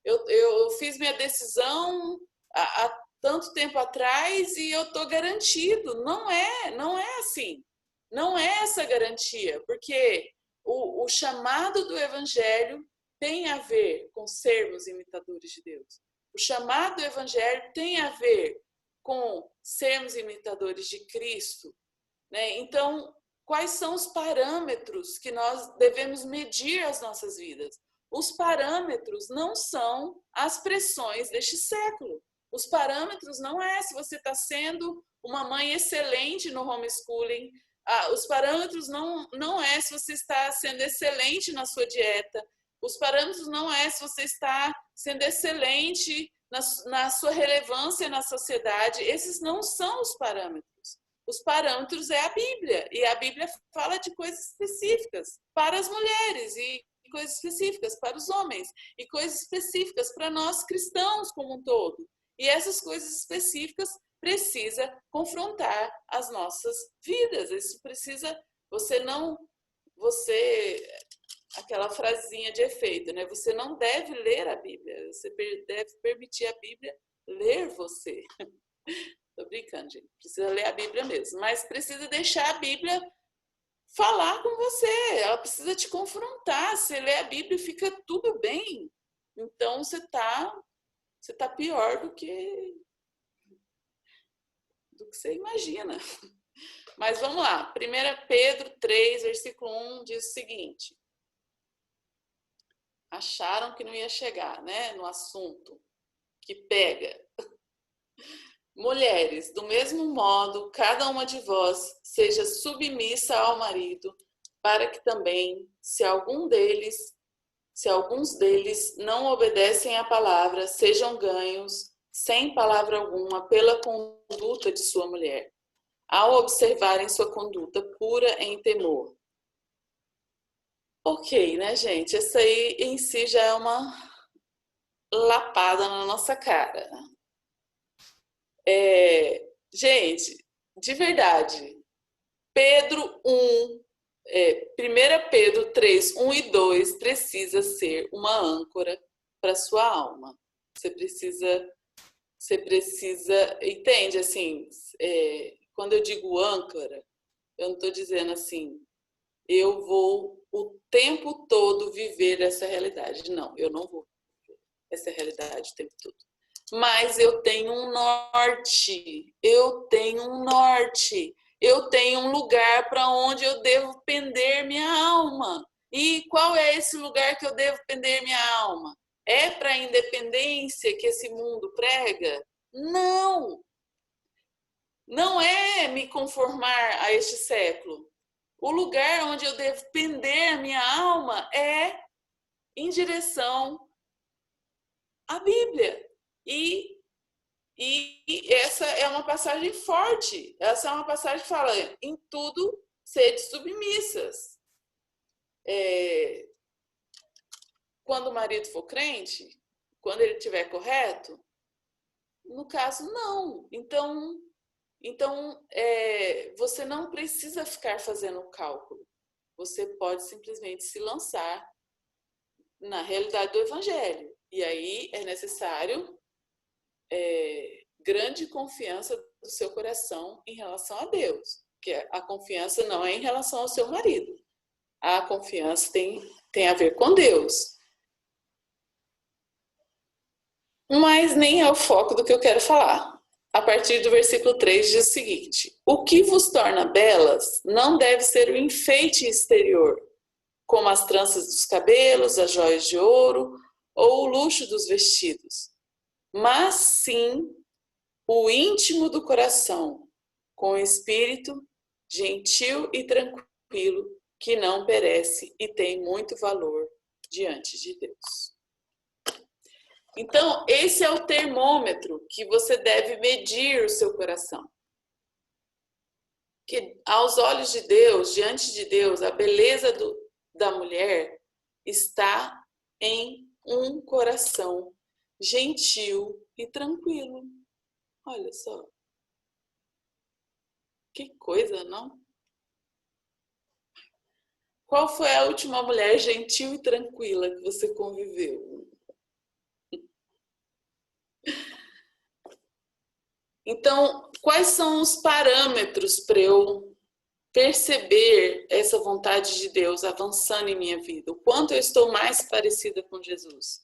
eu fiz minha decisão há tanto tempo atrás e eu estou garantido. Não é assim. Não é essa garantia, porque o chamado do Evangelho tem a ver com sermos imitadores de Deus. O chamado do Evangelho tem a ver com sermos imitadores de Cristo, né? Então, quais são os parâmetros que nós devemos medir as nossas vidas? Os parâmetros não são as pressões deste século. Os parâmetros não é se você está sendo uma mãe excelente no homeschooling. Os parâmetros não é se você está sendo excelente na sua dieta. Os parâmetros não é se você está sendo excelente na sua relevância na sociedade. Esses não são os parâmetros. Os parâmetros é a Bíblia. E a Bíblia fala de coisas específicas para as mulheres e coisas específicas para os homens e coisas específicas para nós cristãos como um todo. E essas coisas específicas precisa confrontar as nossas vidas. Isso precisa, aquela frasinha de efeito, né? Você não deve ler a Bíblia, você deve permitir a Bíblia ler você. Tô brincando, gente. Precisa ler a Bíblia mesmo, mas precisa deixar a Bíblia falar com você. Ela precisa te confrontar. Se lê a Bíblia, fica tudo bem. Então você tá pior do que você imagina. Mas vamos lá. 1 Pedro 3, versículo 1 diz o seguinte. Acharam que não ia chegar, né? No assunto que pega. Mulheres, do mesmo modo, cada uma de vós seja submissa ao marido, para que também, se alguns deles não obedecem à palavra, sejam ganhos, sem palavra alguma, pela conduta de sua mulher, ao observarem sua conduta pura em temor. Ok, né, gente? Essa aí em si já é uma lapada na nossa cara. Gente, de verdade, Pedro 1, 1 Pedro 3, 1 e 2 precisa ser uma âncora para sua alma. Você precisa, entende, assim, quando eu digo âncora, eu não estou dizendo assim, eu vou o tempo todo viver essa realidade. Não, eu não vou viver essa realidade o tempo todo. Mas eu tenho um norte, eu tenho um lugar para onde eu devo pender minha alma. E qual é esse lugar que eu devo pender minha alma? É para a independência que esse mundo prega? Não! Não é me conformar a este século. O lugar onde eu devo pender minha alma é em direção à Bíblia. E essa é uma passagem forte. Essa é uma passagem que fala: em tudo sede submissas. Quando o marido for crente, quando ele estiver correto, no caso, não. Então você não precisa ficar fazendo cálculo. Você pode simplesmente se lançar na realidade do Evangelho. E aí é necessário grande confiança do seu coração em relação a Deus. Porque a confiança não é em relação ao seu marido. A confiança tem a ver com Deus. Mas nem é o foco do que eu quero falar. A partir do versículo 3 diz o seguinte: o que vos torna belas não deve ser o enfeite exterior, como as tranças dos cabelos, as joias de ouro ou o luxo dos vestidos, mas sim o íntimo do coração, com o espírito gentil e tranquilo, que não perece e tem muito valor diante de Deus. Então, esse é o termômetro que você deve medir o seu coração. Que aos olhos de Deus, diante de Deus, a beleza da mulher está em um coração gentil e tranquilo. Olha só. Que coisa, não? Qual foi a última mulher gentil e tranquila que você conviveu? Então, quais são os parâmetros para eu perceber essa vontade de Deus avançando em minha vida? O quanto eu estou mais parecida com Jesus?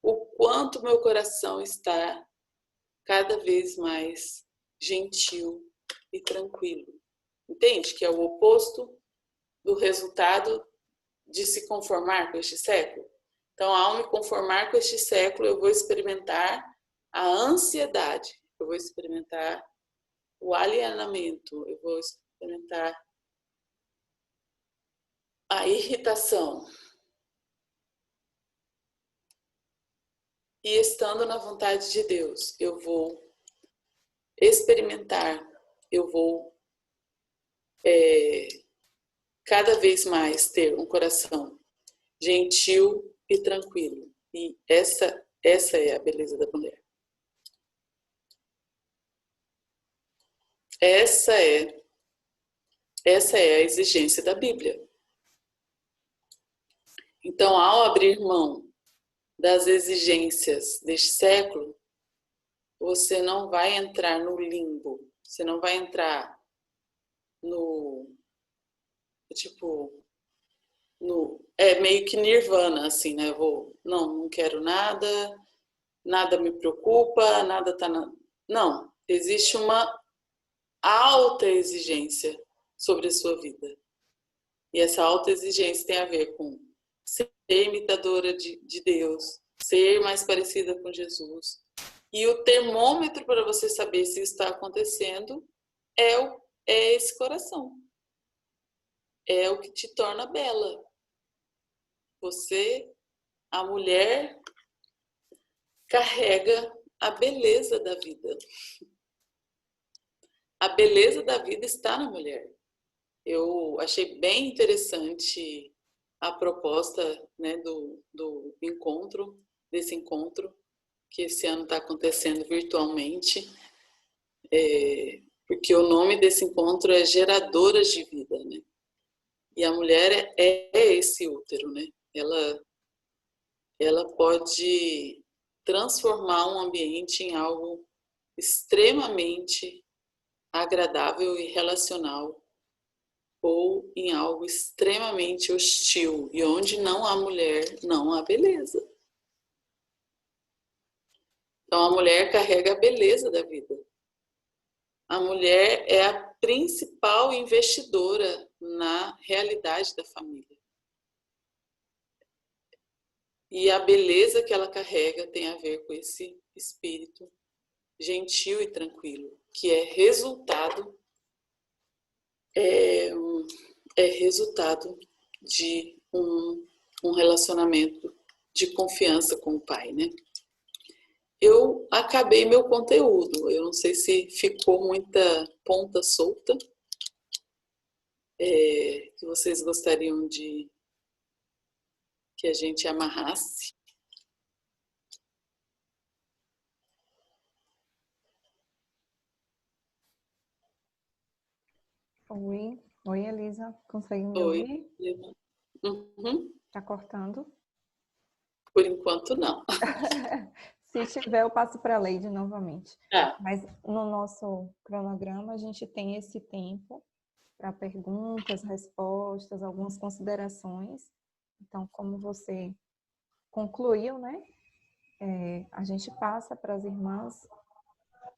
O quanto meu coração está cada vez mais gentil e tranquilo? Entende? Que é o oposto do resultado de se conformar com este século. Então, ao me conformar com este século, eu vou experimentar a ansiedade, eu vou experimentar o alienamento, eu vou experimentar a irritação. E estando na vontade de Deus, eu vou experimentar, eu vou cada vez mais ter um coração gentil e tranquilo. E essa é a beleza da mulher. Essa é a exigência da Bíblia. Então, ao abrir mão das exigências deste século, você não vai entrar no limbo, você não vai entrar meio que nirvana, assim, né? Não quero nada, nada me preocupa, nada tá Não, existe uma alta exigência sobre a sua vida. E essa alta exigência tem a ver com ser imitadora de Deus, ser mais parecida com Jesus. E o termômetro para você saber se isso está acontecendo é esse coração. É o que te torna bela. Você, a mulher, carrega a beleza da vida. A beleza da vida está na mulher. Eu achei bem interessante a proposta, né, desse encontro, que esse ano está acontecendo virtualmente, porque o nome desse encontro é Geradoras de Vida, né? E a mulher é esse útero, né? Ela pode transformar um ambiente em algo extremamente agradável e relacional, ou em algo extremamente hostil, e onde não há mulher, não há beleza. Então a mulher carrega a beleza da vida. A mulher é a principal investidora na realidade da família. E a beleza que ela carrega tem a ver com esse espírito gentil e tranquilo, que é resultado de um relacionamento de confiança com o pai, né? Eu acabei meu conteúdo. Eu não sei se ficou muita ponta solta que vocês gostariam de que a gente amarrasse. Oi, oi, Elisa, consegue me Oi. ouvir? Uhum. Tá cortando? Por enquanto, não. Se tiver, eu passo para a Leide novamente. Ah, Mas no nosso cronograma, a gente tem esse tempo para perguntas, respostas, algumas considerações. Então, como você concluiu, né? A gente passa para as irmãs.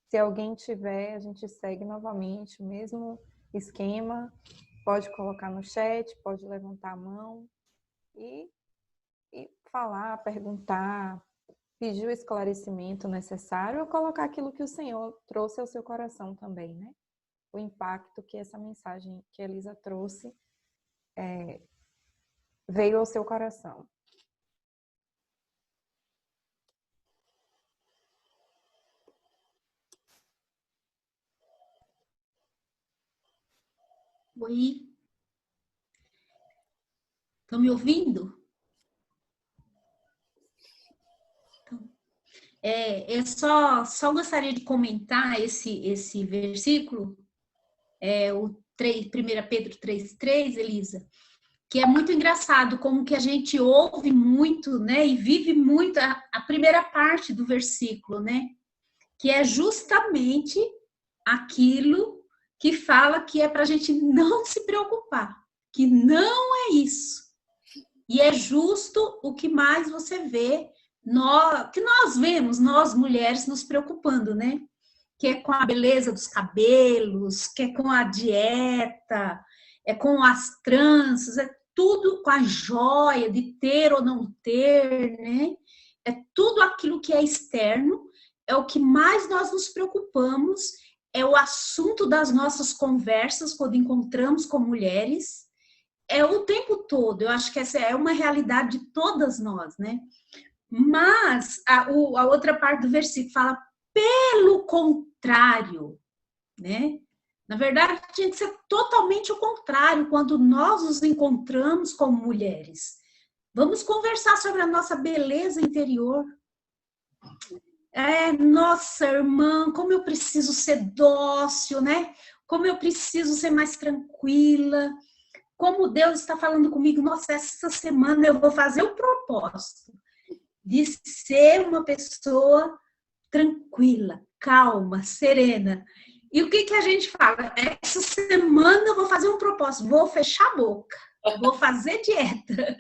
Se alguém tiver, a gente segue novamente o mesmo esquema. Pode colocar no chat, pode levantar a mão e falar, perguntar, pedir o esclarecimento necessário ou colocar aquilo que o Senhor trouxe ao seu coração também, né? O impacto que essa mensagem que a Elisa trouxe veio ao seu coração. Oi, estão me ouvindo? Eu só gostaria de comentar esse versículo, o 1 Pedro 3,3, Elisa, que é muito engraçado, como que a gente ouve muito, né, e vive muito a primeira parte do versículo, né, que é justamente aquilo que fala que é para a gente não se preocupar, que não é isso. E é justo o que mais você vê, que nós vemos, nós mulheres, nos preocupando, né? Que é com a beleza dos cabelos, que é com a dieta, é com as tranças, é tudo com a joia de ter ou não ter, né? É tudo aquilo que é externo, é o que mais nós nos preocupamos, é o assunto das nossas conversas quando encontramos com mulheres, é o tempo todo. Eu acho que essa é uma realidade de todas nós, né? Mas a outra parte do versículo fala, pelo contrário, né? Na verdade, tinha que ser totalmente o contrário quando nós nos encontramos como mulheres. Vamos conversar sobre a nossa beleza interior. Nossa, irmã, como eu preciso ser dócil, né? Como eu preciso ser mais tranquila. Como Deus está falando comigo, nossa, essa semana eu vou fazer o propósito de ser uma pessoa tranquila, calma, serena. E o que a gente fala? Essa semana eu vou fazer um propósito, vou fechar a boca, vou fazer dieta.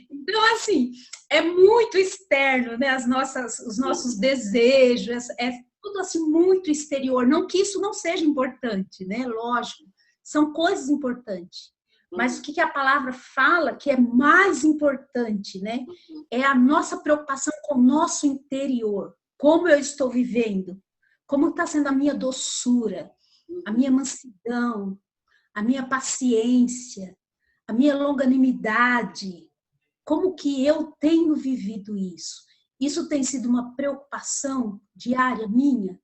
Então, assim, é muito externo, né? Os nossos desejos, é tudo assim muito exterior. Não que isso não seja importante, né? Lógico, são coisas importantes. Mas o que a palavra fala que é mais importante, né? É a nossa preocupação com o nosso interior. Como eu estou vivendo? Como está sendo a minha doçura, a minha mansidão, a minha paciência, a minha longanimidade? Como que eu tenho vivido isso? Isso tem sido uma preocupação diária minha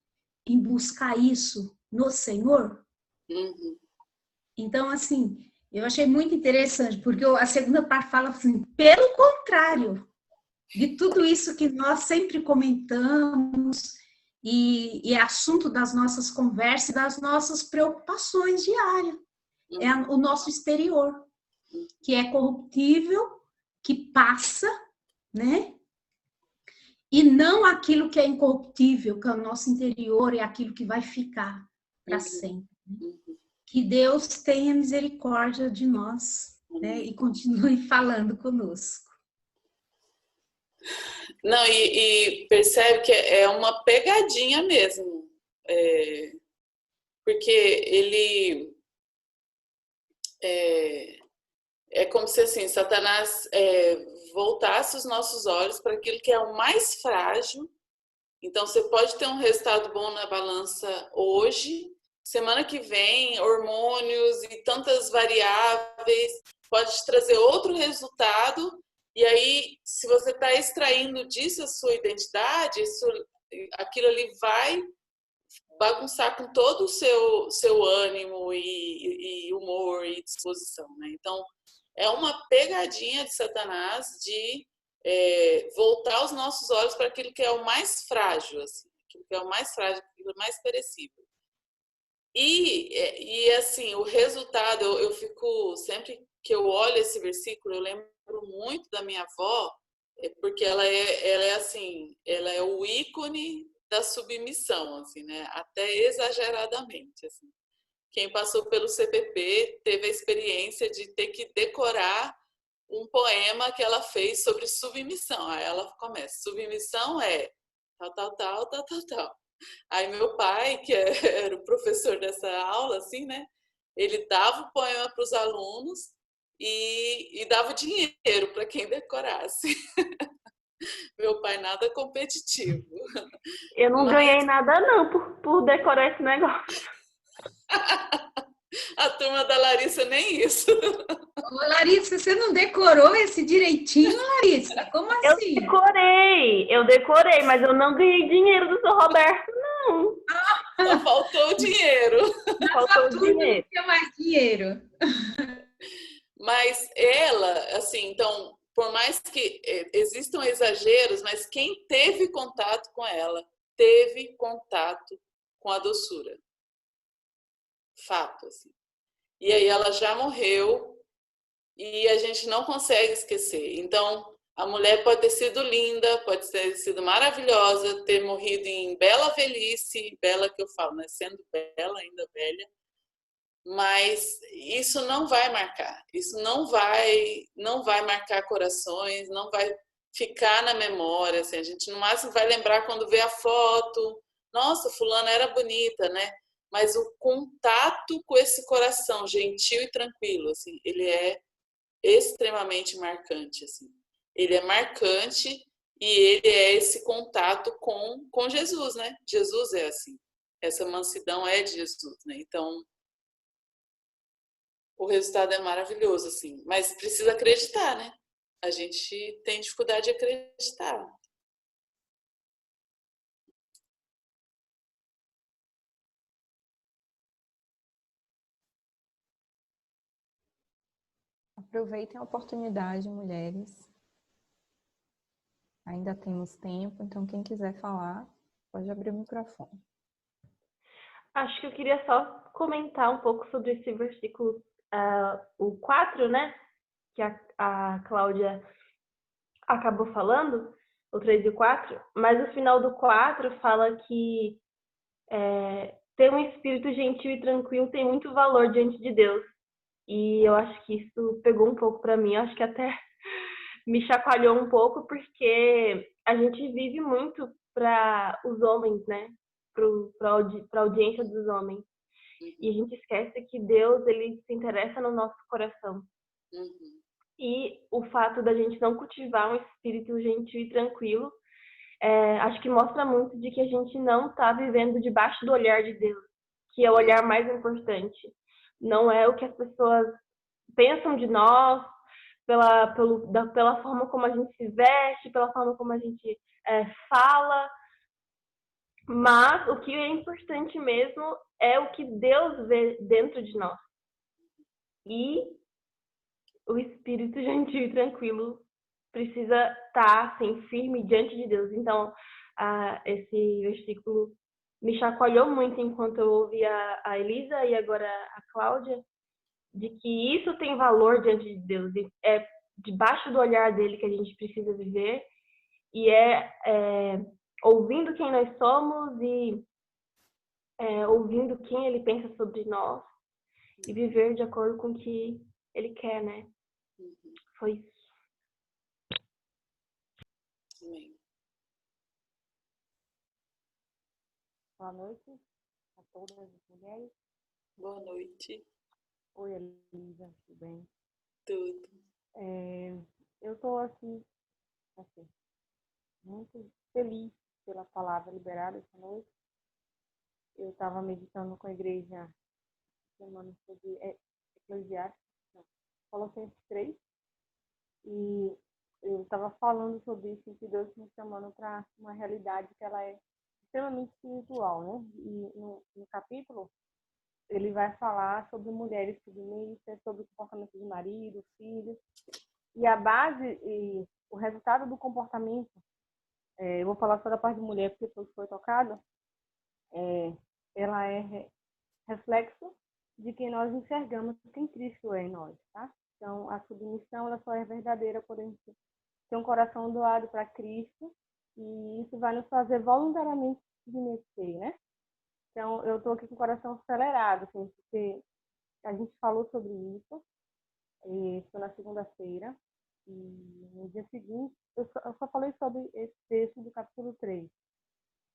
em buscar isso no Senhor? Então, assim, eu achei muito interessante, porque a segunda parte fala assim, pelo contrário de tudo isso que nós sempre comentamos e é assunto das nossas conversas e das nossas preocupações diárias. É o nosso exterior, que é corruptível, que passa, né? E não aquilo que é incorruptível, que é o nosso interior, é aquilo que vai ficar para sempre. Que Deus tenha misericórdia de nós, né? E continue falando conosco. Não, e percebe que é uma pegadinha mesmo. Porque ele é como se assim, Satanás voltasse os nossos olhos para aquilo que é o mais frágil. Então, você pode ter um resultado bom na balança hoje, semana que vem, hormônios e tantas variáveis, pode te trazer outro resultado. E aí, se você está extraindo disso a sua identidade, aquilo ali vai bagunçar com todo o seu ânimo e humor e disposição, né? Então, é uma pegadinha de Satanás de voltar os nossos olhos para aquilo que é o mais frágil, assim, aquilo que é o mais frágil, aquilo mais perecível. E assim, o resultado, eu fico, sempre que eu olho esse versículo, eu lembro muito da minha avó, porque ela é assim, ela é o ícone da submissão, assim, né? Até exageradamente, assim. Quem passou pelo CPP teve a experiência de ter que decorar um poema que ela fez sobre submissão. Aí ela começa: submissão é tal, tal, tal, tal, tal, tal. Aí meu pai, que era o professor dessa aula, assim, né? Ele dava o poema para os alunos e dava dinheiro para quem decorasse. Meu pai nada competitivo. Eu não Mas ganhei nada não por decorar esse negócio. a turma da Larissa nem isso. Ô, Larissa, você não decorou esse direitinho, Larissa? Como assim? Eu decorei, mas eu não ganhei dinheiro do seu Roberto, não. Só faltou o dinheiro. Na Faltou sua o turma não dinheiro. tinha mais dinheiro. Mas ela, assim, então, por mais que existam exageros, mas quem teve contato com ela, teve contato com a doçura. Fato, assim. E aí ela já morreu e a gente não consegue esquecer. Então, a mulher pode ter sido linda, pode ter sido maravilhosa, ter morrido em bela velhice, bela que eu falo, né? Sendo bela, ainda velha, mas isso não vai marcar. Isso não vai marcar corações, não vai ficar na memória. Assim, a gente no máximo vai lembrar quando vê a foto. Nossa, fulana era bonita, né? Mas o contato com esse coração gentil e tranquilo, assim, ele é extremamente marcante, assim. Ele é marcante e ele é esse contato com Jesus, né? Jesus é assim. Essa mansidão é de Jesus, né? Então, o resultado é maravilhoso, assim. Mas precisa acreditar, né? A gente tem dificuldade de acreditar. Aproveitem a oportunidade, mulheres. Ainda temos tempo, então quem quiser falar, pode abrir o microfone. Acho que eu queria só comentar um pouco sobre esse versículo, o 4, né? Que a Cláudia acabou falando, o 3 e o 4, mas o final do 4 fala que ter um espírito gentil e tranquilo tem muito valor diante de Deus. E eu acho que isso pegou um pouco para mim, eu acho que até me chacoalhou um pouco, porque a gente vive muito para os homens, né? Para a audiência dos homens. E a gente esquece que Deus, ele se interessa no nosso coração. Uhum. E o fato da gente não cultivar um espírito gentil e tranquilo, acho que mostra muito de que a gente não está vivendo debaixo do olhar de Deus, que é o olhar mais importante. Não é o que as pessoas pensam de nós, pela forma como a gente se veste, pela forma como a gente fala, mas o que é importante mesmo é o que Deus vê dentro de nós. E o espírito gentil e tranquilo precisa estar assim, firme diante de Deus. Então, esse versículo me chacoalhou muito enquanto eu ouvia a Elisa e agora a Cláudia, de que isso tem valor diante de Deus. E é debaixo do olhar dele que a gente precisa viver. E ouvindo quem nós somos e ouvindo quem ele pensa sobre nós e viver de acordo com o que ele quer, né? Foi isso. Amém. Boa noite a todas as mulheres. Boa noite. Oi, Elisa, tudo bem? Tudo. Eu estou assim, muito feliz pela palavra liberada essa noite. Eu estava meditando com a igreja semana sobre Eclesiastes, Colossenses 3, e eu estava falando sobre isso, que Deus me chamando para uma realidade que ela é extremamente espiritual, né? E no capítulo, ele vai falar sobre mulheres submissas, sobre o comportamento de marido, filhos, e a base e o resultado do comportamento, eu vou falar só da parte de mulher, porque foi tocada, ela é reflexo de quem nós enxergamos quem Cristo é em nós, tá? Então, a submissão, ela só é verdadeira quando a gente tem um coração doado para Cristo, e isso vai nos fazer voluntariamente submeter, né? Então, eu estou aqui com o coração acelerado, assim, porque a gente falou sobre isso, foi na segunda-feira, e no dia seguinte, eu só falei sobre esse texto do capítulo 3.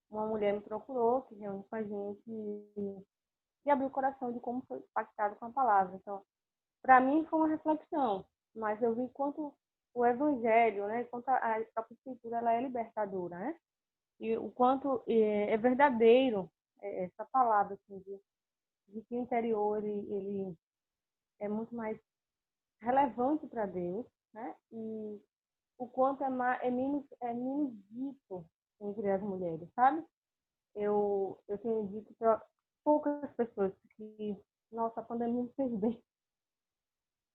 Uma mulher me procurou, que reuniu com a gente, e abriu o coração de como foi impactado com a palavra. Então, para mim foi uma reflexão, mas eu vi quanto o evangelho, né, quanto a própria escritura, ela é libertadora, né? E o quanto é verdadeiro essa palavra, assim, de que o interior ele é muito mais relevante para Deus, né? E o quanto é menos dito entre as mulheres, sabe? Eu tenho dito para poucas pessoas que, nossa, a pandemia me fez bem.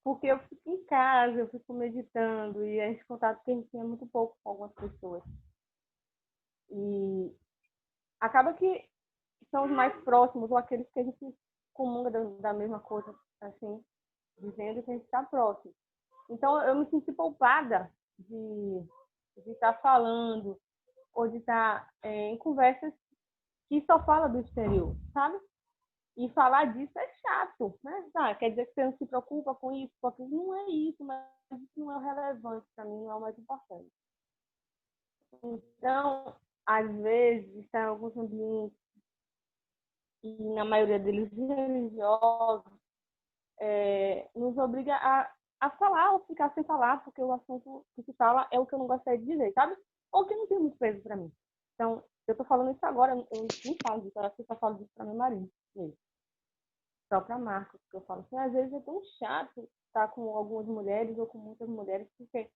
Porque eu fico em casa, eu fico meditando, e esse contato que a gente tinha muito pouco com algumas pessoas. E acaba que são os mais próximos, ou aqueles que a gente comunga da mesma coisa, assim, dizendo que a gente está próximo. Então, eu me senti poupada de estar falando, ou de estar em conversas que só fala do exterior, sabe? E falar disso é chato, né? Quer dizer que você não se preocupa com isso, com aquilo. Não é isso, mas isso não é o relevante para mim, não é o mais importante. Então, às vezes, está em alguns ambientes, e na maioria deles religiosos, nos obriga a falar ou ficar sem falar, porque o assunto que se fala é o que eu não gostaria de dizer, sabe? Ou que não tem muito peso para mim. Então, eu estou falando isso agora, eu nem falo disso, eu acho que eu só falo disso para meu marido mesmo. Só para Marcos, porque eu falo assim, às vezes é tão chato estar com algumas mulheres ou com muitas mulheres, porque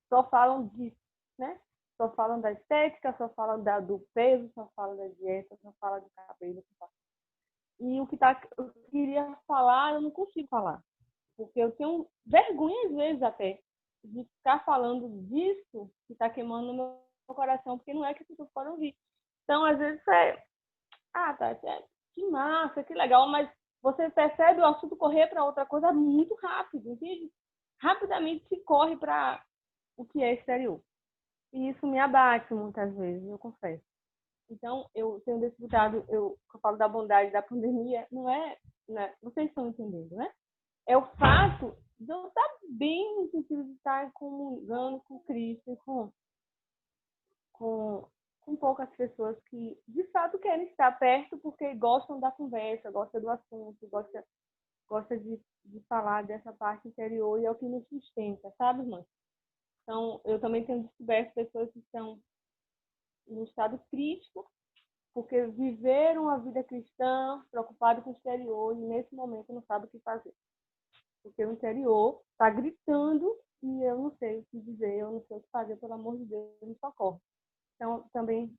só falam disso, né? Só falam da estética, só falam do peso, só falam da dieta, só falam do cabelo. E o que eu queria falar, eu não consigo falar. Porque eu tenho vergonha, às vezes, até, de ficar falando disso que está queimando no meu coração, porque não é que as pessoas podem ouvir. Então, às vezes, Tati, que massa, que legal, mas você percebe o assunto correr para outra coisa muito rápido, entende? Rapidamente se corre para o que é exterior. E isso me abate muitas vezes, eu confesso. Então, eu tenho dificuldade, eu falo da bondade da pandemia, não é, né? Vocês estão entendendo, né? É o fato de eu estar bem no sentido de estar comungando com Cristo e com poucas pessoas que, de fato, querem estar perto porque gostam da conversa, gostam do assunto, gostam de falar dessa parte interior, e é o que nos sustenta, sabe, irmã? Então, eu também tenho descoberto pessoas que estão no estado crítico, porque viveram a vida cristã, preocupado com o exterior, e nesse momento não sabe o que fazer. Porque o interior está gritando e eu não sei o que dizer, eu não sei o que fazer, pelo amor de Deus, me socorre. Então, também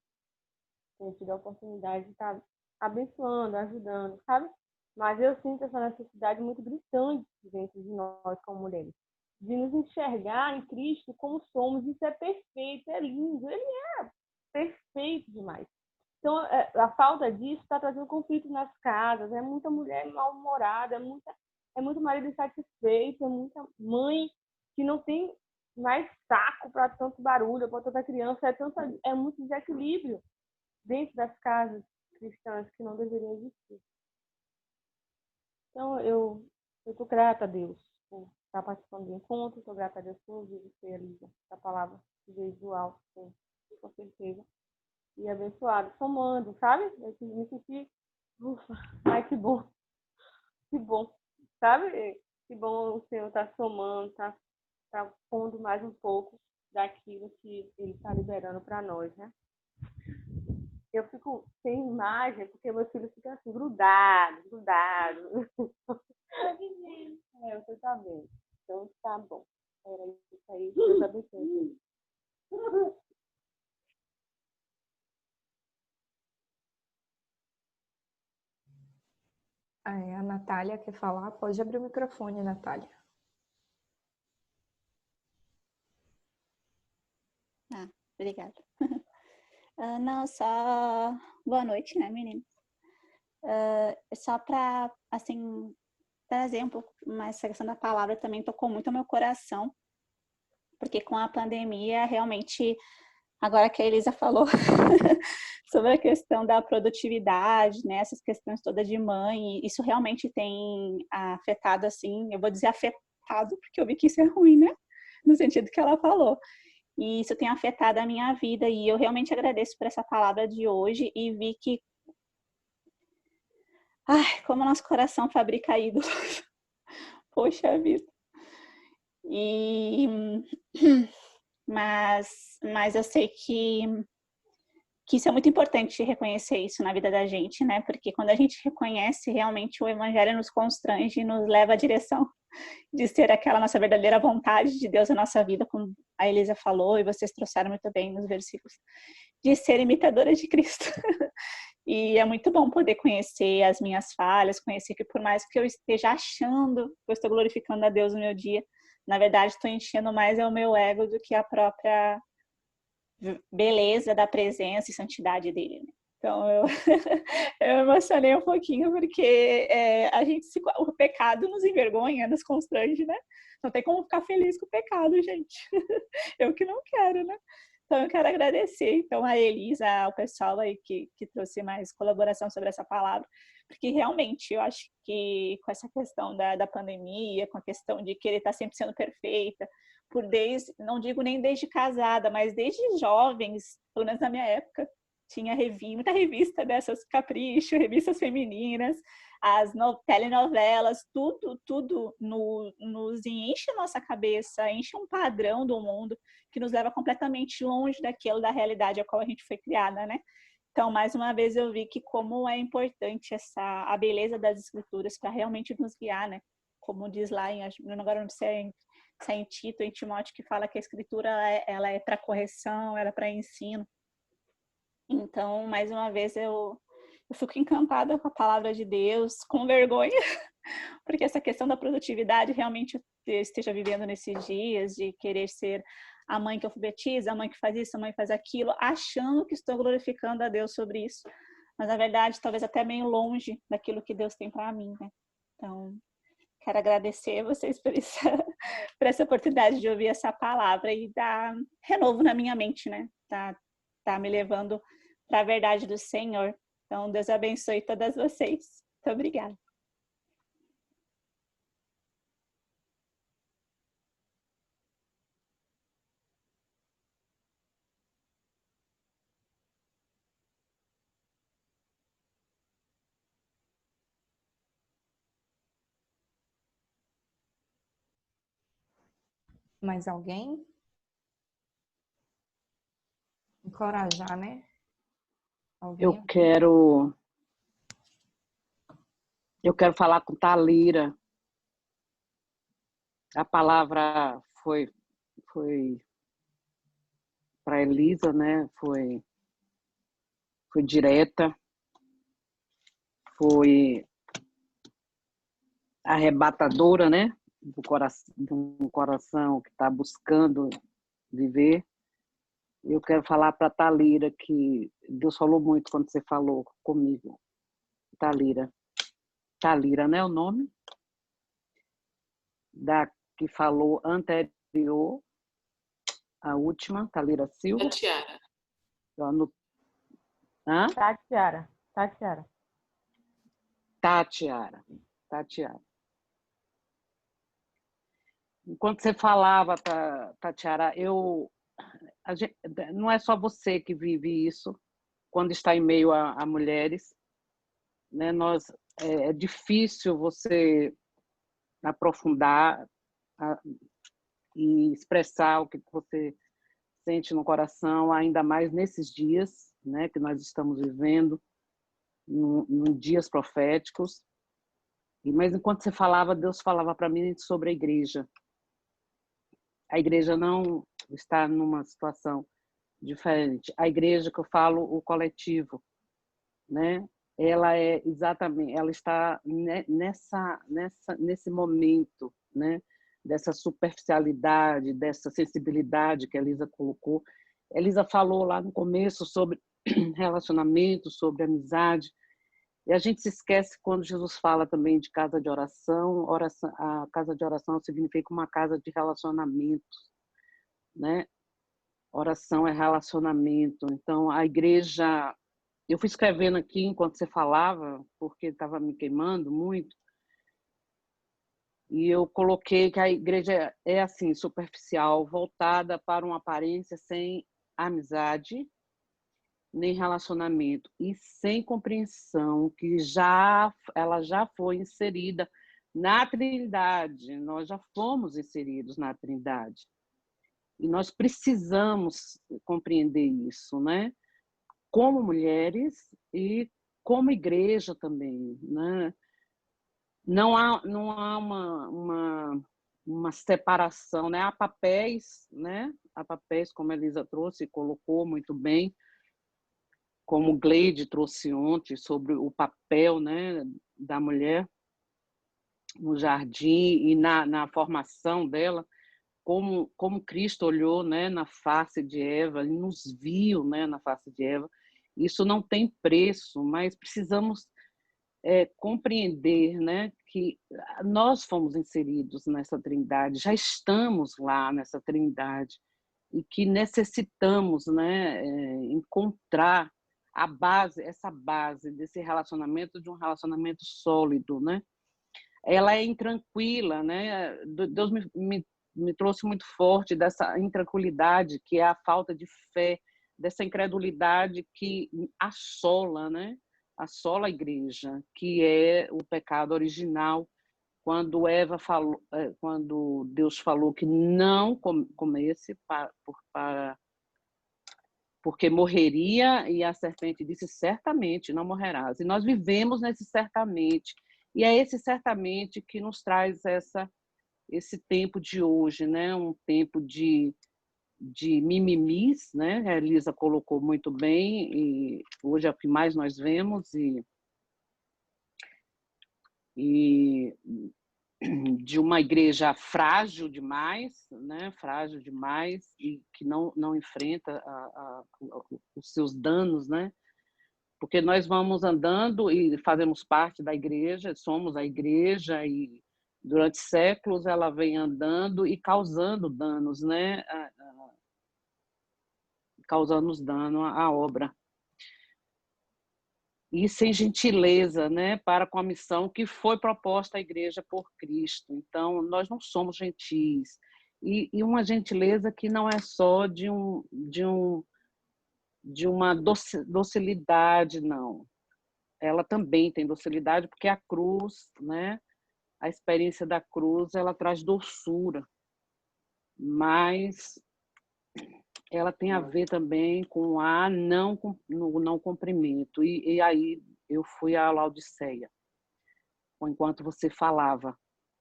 tenho tido a oportunidade de estar abençoando, ajudando, sabe? Mas eu sinto essa necessidade muito gritante dentro de nós, como mulheres, de nos enxergar em Cristo como somos. Isso é perfeito, é lindo, ele é perfeito demais. Então, a falta disso está trazendo conflito nas casas, é muita mulher mal-humorada, é muito marido insatisfeito, é muita mãe que não tem mais saco para tanto barulho, para tanta criança, é muito desequilíbrio dentro das casas cristãs que não deveriam existir. Então, eu estou grata a Deus por estar participando do encontro, estou grata a Deus por ouvir você, Elisa, essa palavra que veio do alto, com certeza. E abençoado, somando, sabe? Eu me senti, ufa, ai, que bom, sabe? Que bom o Senhor estar somando, tá pondo mais um pouco daquilo que Ele está liberando para nós, né? Eu fico sem imagem, porque meus filhos ficam assim, grudados. Você tá vendo. Então, tá bom. Era isso aí. Deus abençoe. A Natália quer falar? Pode abrir o microfone, Natália. Obrigada. Não, só boa noite, né, menina? Só para, assim, trazer um pouco mais essa questão da palavra também tocou muito ao meu coração, porque com a pandemia, realmente, agora que a Elisa falou sobre a questão da produtividade, né, essas questões todas de mãe, isso realmente tem afetado, assim, eu vou dizer afetado, porque eu vi que isso é ruim, né, no sentido que ela falou. E isso tem afetado a minha vida, e eu realmente agradeço por essa palavra de hoje, e vi que, ai, como nosso coração fabrica ídolos. Poxa vida. E, mas eu sei que isso é muito importante reconhecer isso na vida da gente, né? Porque quando a gente reconhece, realmente o evangelho nos constrange e nos leva à direção de ser aquela nossa verdadeira vontade de Deus na nossa vida, como a Elisa falou e vocês trouxeram muito bem nos versículos, de ser imitadora de Cristo. E é muito bom poder conhecer as minhas falhas, conhecer que por mais que eu esteja achando que eu estou glorificando a Deus no meu dia, na verdade estou enchendo mais o meu ego do que a própria beleza da presença e santidade dele, né? Então eu emocionei um pouquinho porque o pecado nos envergonha, nos constrange, né? Não tem como ficar feliz com o pecado, gente. Eu que não quero, né? Então eu quero agradecer então a Elisa, ao pessoal aí que trouxe mais colaboração sobre essa palavra, porque realmente eu acho que com essa questão da pandemia, com a questão de querer estar sempre sendo perfeita, não digo nem desde casada, mas desde jovens, pelo menos na minha época, tinha muita revista dessas Capricho, revistas femininas, as telenovelas, tudo nos enche a nossa cabeça, enche um padrão do mundo que nos leva completamente longe daquilo da realidade a qual a gente foi criada, né? Então, mais uma vez eu vi que como é importante a beleza das escrituras para realmente nos guiar, né? Como diz lá, agora não sei se é em Tito, em Timóteo, que fala que a escritura ela é para correção, ela é para ensino. Então, mais uma vez, eu fico encantada com a palavra de Deus, com vergonha, porque essa questão da produtividade realmente eu esteja vivendo nesses dias, de querer ser a mãe que alfabetiza, a mãe que faz isso, a mãe que faz aquilo, achando que estou glorificando a Deus sobre isso. Mas, na verdade, talvez até meio longe daquilo que Deus tem para mim, né? Então, quero agradecer a vocês por essa oportunidade de ouvir essa palavra e dar renovo na minha mente, né? Tá me levando para a verdade do Senhor. Então, Deus abençoe todas vocês. Muito obrigada. Mais alguém? Encorajar, né? Alguém? Eu quero falar com Thalira. A palavra foi para Elisa, né? Foi direta, foi arrebatadora, né? De um coração que está buscando viver. Eu quero falar para Thalira que Deus falou muito quando você falou comigo. Thalira, né, o nome? Da que falou anterior, a última, Thalira Silva. Tatiara. Tatiara. Enquanto você falava, Tatiara, não é só você que vive isso quando está em meio a mulheres, né? É difícil você aprofundar e expressar o que você sente no coração, ainda mais nesses dias, né, que nós estamos vivendo, em dias proféticos. Mas enquanto você falava, Deus falava para mim sobre a igreja. A igreja não está numa situação diferente. A igreja que eu falo, o coletivo, né? Ela está nesse momento, né? Dessa superficialidade, dessa sensibilidade que a Elisa colocou. A Elisa falou lá no começo sobre relacionamento, sobre amizade. E a gente se esquece quando Jesus fala também de casa de oração. A casa de oração significa uma casa de relacionamento, né? Oração é relacionamento. Então, a igreja... Eu fui escrevendo aqui enquanto você falava, porque estava me queimando muito, e eu coloquei que a igreja é assim, superficial, voltada para uma aparência sem amizade, nem relacionamento, e sem compreensão que ela já foi inserida na Trindade. Nós já fomos inseridos na Trindade. E nós precisamos compreender isso, né? Como mulheres e como igreja também, né? Não há uma separação, né? Há papéis, né? Há papéis, como a Elisa trouxe e colocou muito bem, como Gleide trouxe ontem, sobre o papel, né, da mulher no jardim e na formação dela, como Cristo olhou, né, na face de Eva, ele nos viu, né, na face de Eva. Isso não tem preço, mas precisamos compreender, né, que nós fomos inseridos nessa trindade, já estamos lá nessa trindade, e que necessitamos, né, encontrar a base, essa base desse relacionamento, de um relacionamento sólido, né? Ela é intranquila, né? Deus me trouxe muito forte dessa intranquilidade, que é a falta de fé, dessa incredulidade que assola, né? Assola a igreja, que é o pecado original. Quando quando Deus falou que não comesse porque morreria, e a serpente disse: certamente não morrerás. E nós vivemos nesse certamente. E é esse certamente que nos traz esse tempo de hoje, né? Um tempo de mimimis, né? A Elisa colocou muito bem, e hoje é o que mais nós vemos, e de uma igreja frágil demais, né? Frágil demais, e que não enfrenta os seus danos, né? Porque nós vamos andando e fazemos parte da igreja, somos a igreja, e durante séculos ela vem andando e causando danos, né? Causando dano à obra. E sem gentileza, né, para com a missão que foi proposta à igreja por Cristo. Então, nós não somos gentis. E uma gentileza que não é só de uma docilidade, não. Ela também tem docilidade, porque a cruz, né, a experiência da cruz, ela traz doçura, mas ela tem a ver também com no não cumprimento. E aí eu fui à Laodiceia, enquanto você falava,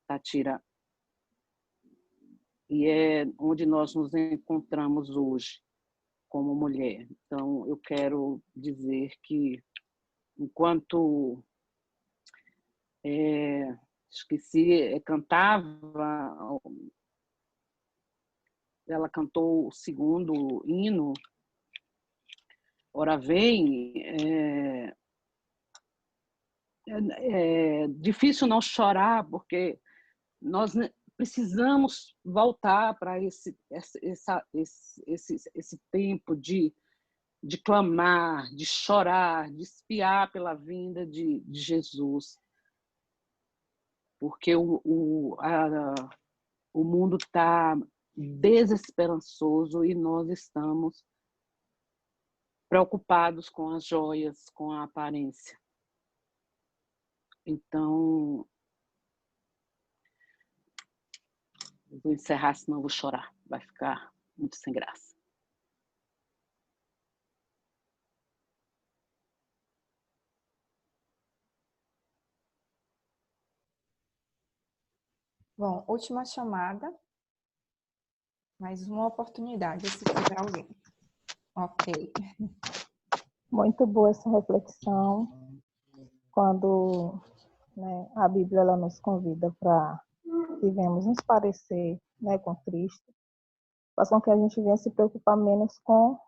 Tatira, e é onde nós nos encontramos hoje, como mulher. Então, eu quero dizer que, enquanto cantava, ela cantou o segundo hino, Ora Vem, é difícil não chorar, porque nós precisamos voltar para esse tempo de clamar, de chorar, de espiar pela vinda de Jesus. Porque o mundo está desesperançoso e nós estamos preocupados com as joias, com a aparência. Então, eu vou encerrar, senão eu vou chorar. Vai ficar muito sem graça. Bom, última chamada. Mais uma oportunidade, se tiver alguém. Ok. Muito boa essa reflexão, quando, né, a Bíblia ela nos convida para vivemos nos parecer, né, com Cristo, faz com que a gente venha se preocupar menos com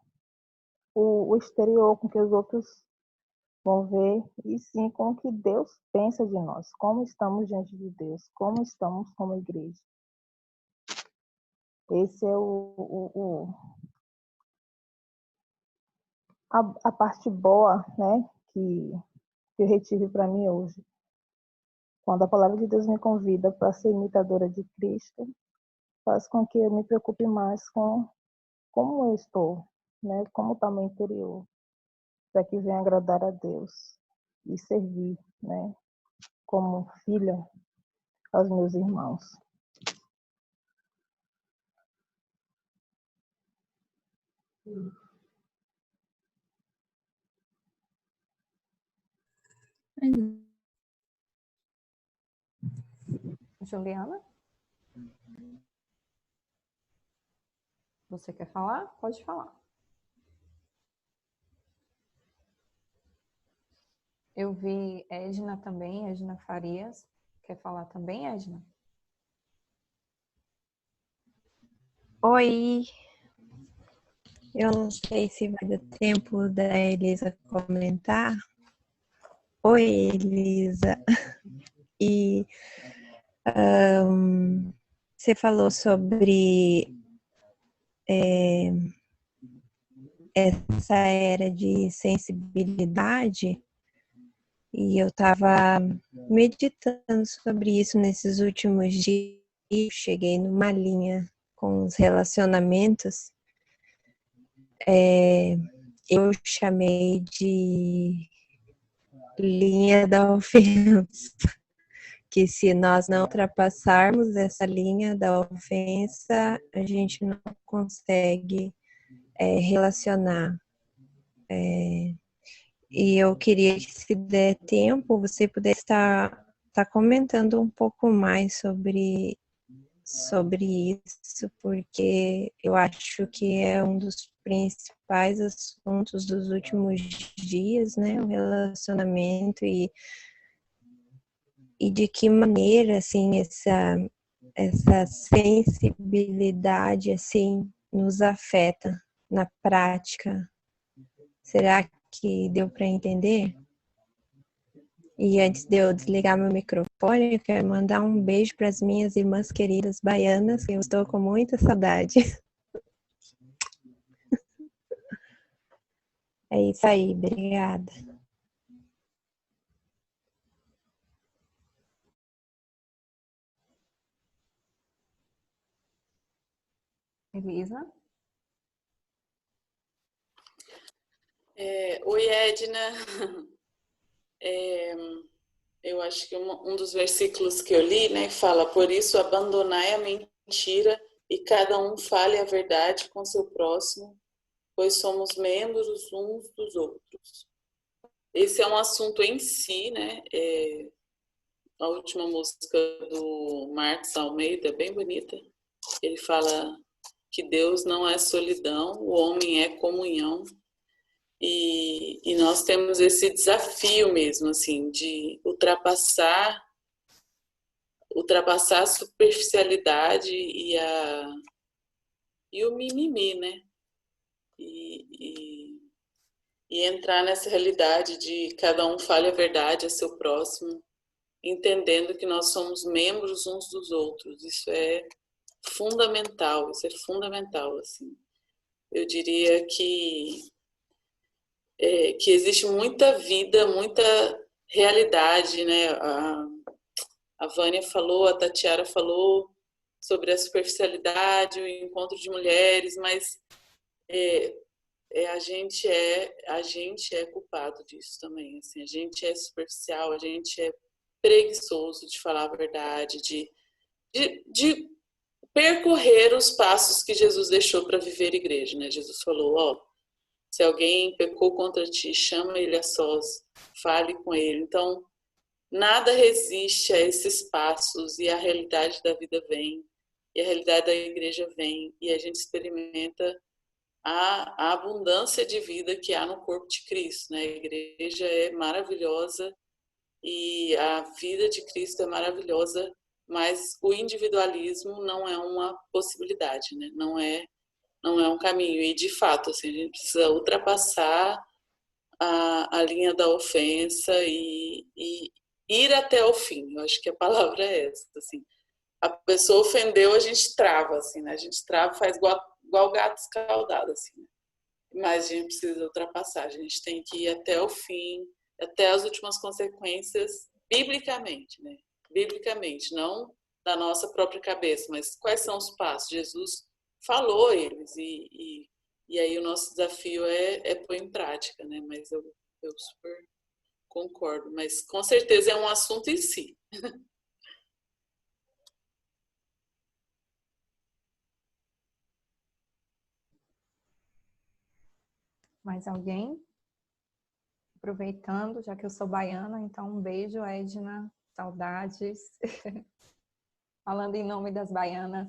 o exterior, com que os outros vão ver e sim com o que Deus pensa de nós, como estamos diante de Deus, como estamos como igreja. Esse é a parte boa, né, que eu retive para mim hoje. Quando a palavra de Deus me convida para ser imitadora de Cristo, faz com que eu me preocupe mais com como eu estou, né, como está meu interior, para que venha agradar a Deus e servir, né, como filha aos meus irmãos. Juliana, você quer falar? Pode falar. Eu vi Edna também, Edna Farias. Quer falar também, Edna? Oi, eu não sei se vai dar tempo da Elisa comentar. Oi, Elisa. E você falou sobre essa era de sensibilidade e eu estava meditando sobre isso nesses últimos dias. Cheguei numa linha com os relacionamentos. Eu chamei de linha da ofensa, que se nós não ultrapassarmos essa linha da ofensa, a gente não consegue relacionar. E eu queria que, se der tempo, você pudesse estar comentando um pouco mais sobre isso, porque eu acho que é um dos principais assuntos dos últimos dias, né? O relacionamento e de que maneira, assim, essa sensibilidade, assim, nos afeta na prática. Será que deu para entender? E antes de eu desligar meu microfone, eu quero mandar um beijo para as minhas irmãs queridas baianas, que eu estou com muita saudade. É isso aí, obrigada. Elisa? Oi, Edna. Eu acho que um dos versículos que eu li, né, fala: por isso abandonai a mentira e cada um fale a verdade com seu próximo, pois somos membros uns dos outros. Esse é um assunto em si, né? A última música do Marcos Almeida é bem bonita. Ele fala que Deus não é solidão, o homem é comunhão. E nós temos esse desafio mesmo, assim, de ultrapassar a superficialidade e o mimimi, né? E entrar nessa realidade de cada um fale a verdade a seu próximo, entendendo que nós somos membros uns dos outros. Isso é fundamental, assim. Eu diria que existe muita vida, muita realidade, né? A Vânia falou, a Tatiara falou sobre a superficialidade, o encontro de mulheres, mas a gente é culpado disso também. Assim, a gente é superficial, a gente é preguiçoso de falar a verdade, de percorrer os passos que Jesus deixou para viver igreja, né? Jesus falou, se alguém pecou contra ti, chama ele a sós, fale com ele. Então, nada resiste a esses passos e a realidade da vida vem, e a realidade da igreja vem, e a gente experimenta a abundância de vida que há no corpo de Cristo, né? A igreja é maravilhosa e a vida de Cristo é maravilhosa, mas o individualismo não é uma possibilidade, né? Não é um caminho. E, de fato, assim, a gente precisa ultrapassar a linha da ofensa e ir até o fim. Eu acho que a palavra é essa, assim. A pessoa ofendeu, a gente trava, assim, né? A gente trava, faz igual gato escaldado, assim, né? Mas a gente precisa ultrapassar, a gente tem que ir até o fim, até as últimas consequências, biblicamente, né? Biblicamente, não da nossa própria cabeça, mas quais são os passos? Jesus falou eles, e aí o nosso desafio é pôr em prática, né? Mas eu super concordo, mas com certeza é um assunto em si. Mais alguém? Aproveitando, já que eu sou baiana, então um beijo, Edna, saudades. Falando em nome das baianas,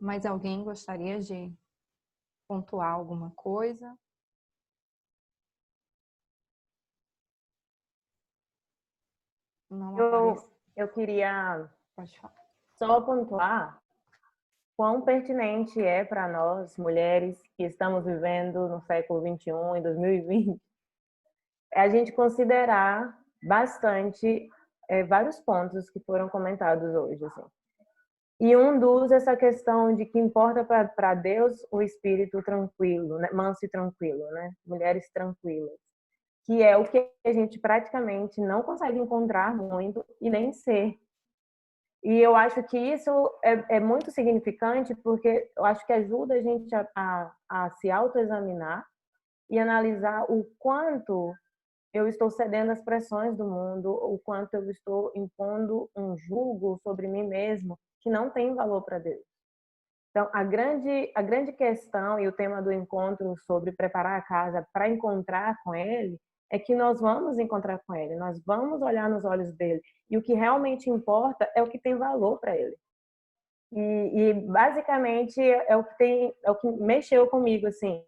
mais alguém gostaria de pontuar alguma coisa? Não aparece. Eu queria Pode falar. só pontuar quão pertinente é para nós, mulheres, que estamos vivendo no século XXI, em 2020, a gente considerar bastante vários pontos que foram comentados hoje. Assim. E um dos, essa questão de que importa para Deus o espírito tranquilo, né? Manso e tranquilo, né? Mulheres tranquilas, que é o que a gente praticamente não consegue encontrar muito e nem ser. E eu acho que isso é muito significante, porque eu acho que ajuda a gente a se autoexaminar e analisar o quanto eu estou cedendo às pressões do mundo, o quanto eu estou impondo um jugo sobre mim mesmo que não tem valor para Deus. Então, a grande questão e o tema do encontro sobre preparar a casa para encontrar com Ele é que nós vamos encontrar com Ele, nós vamos olhar nos olhos dele. E o que realmente importa é o que tem valor para Ele. E basicamente é o que mexeu comigo, assim.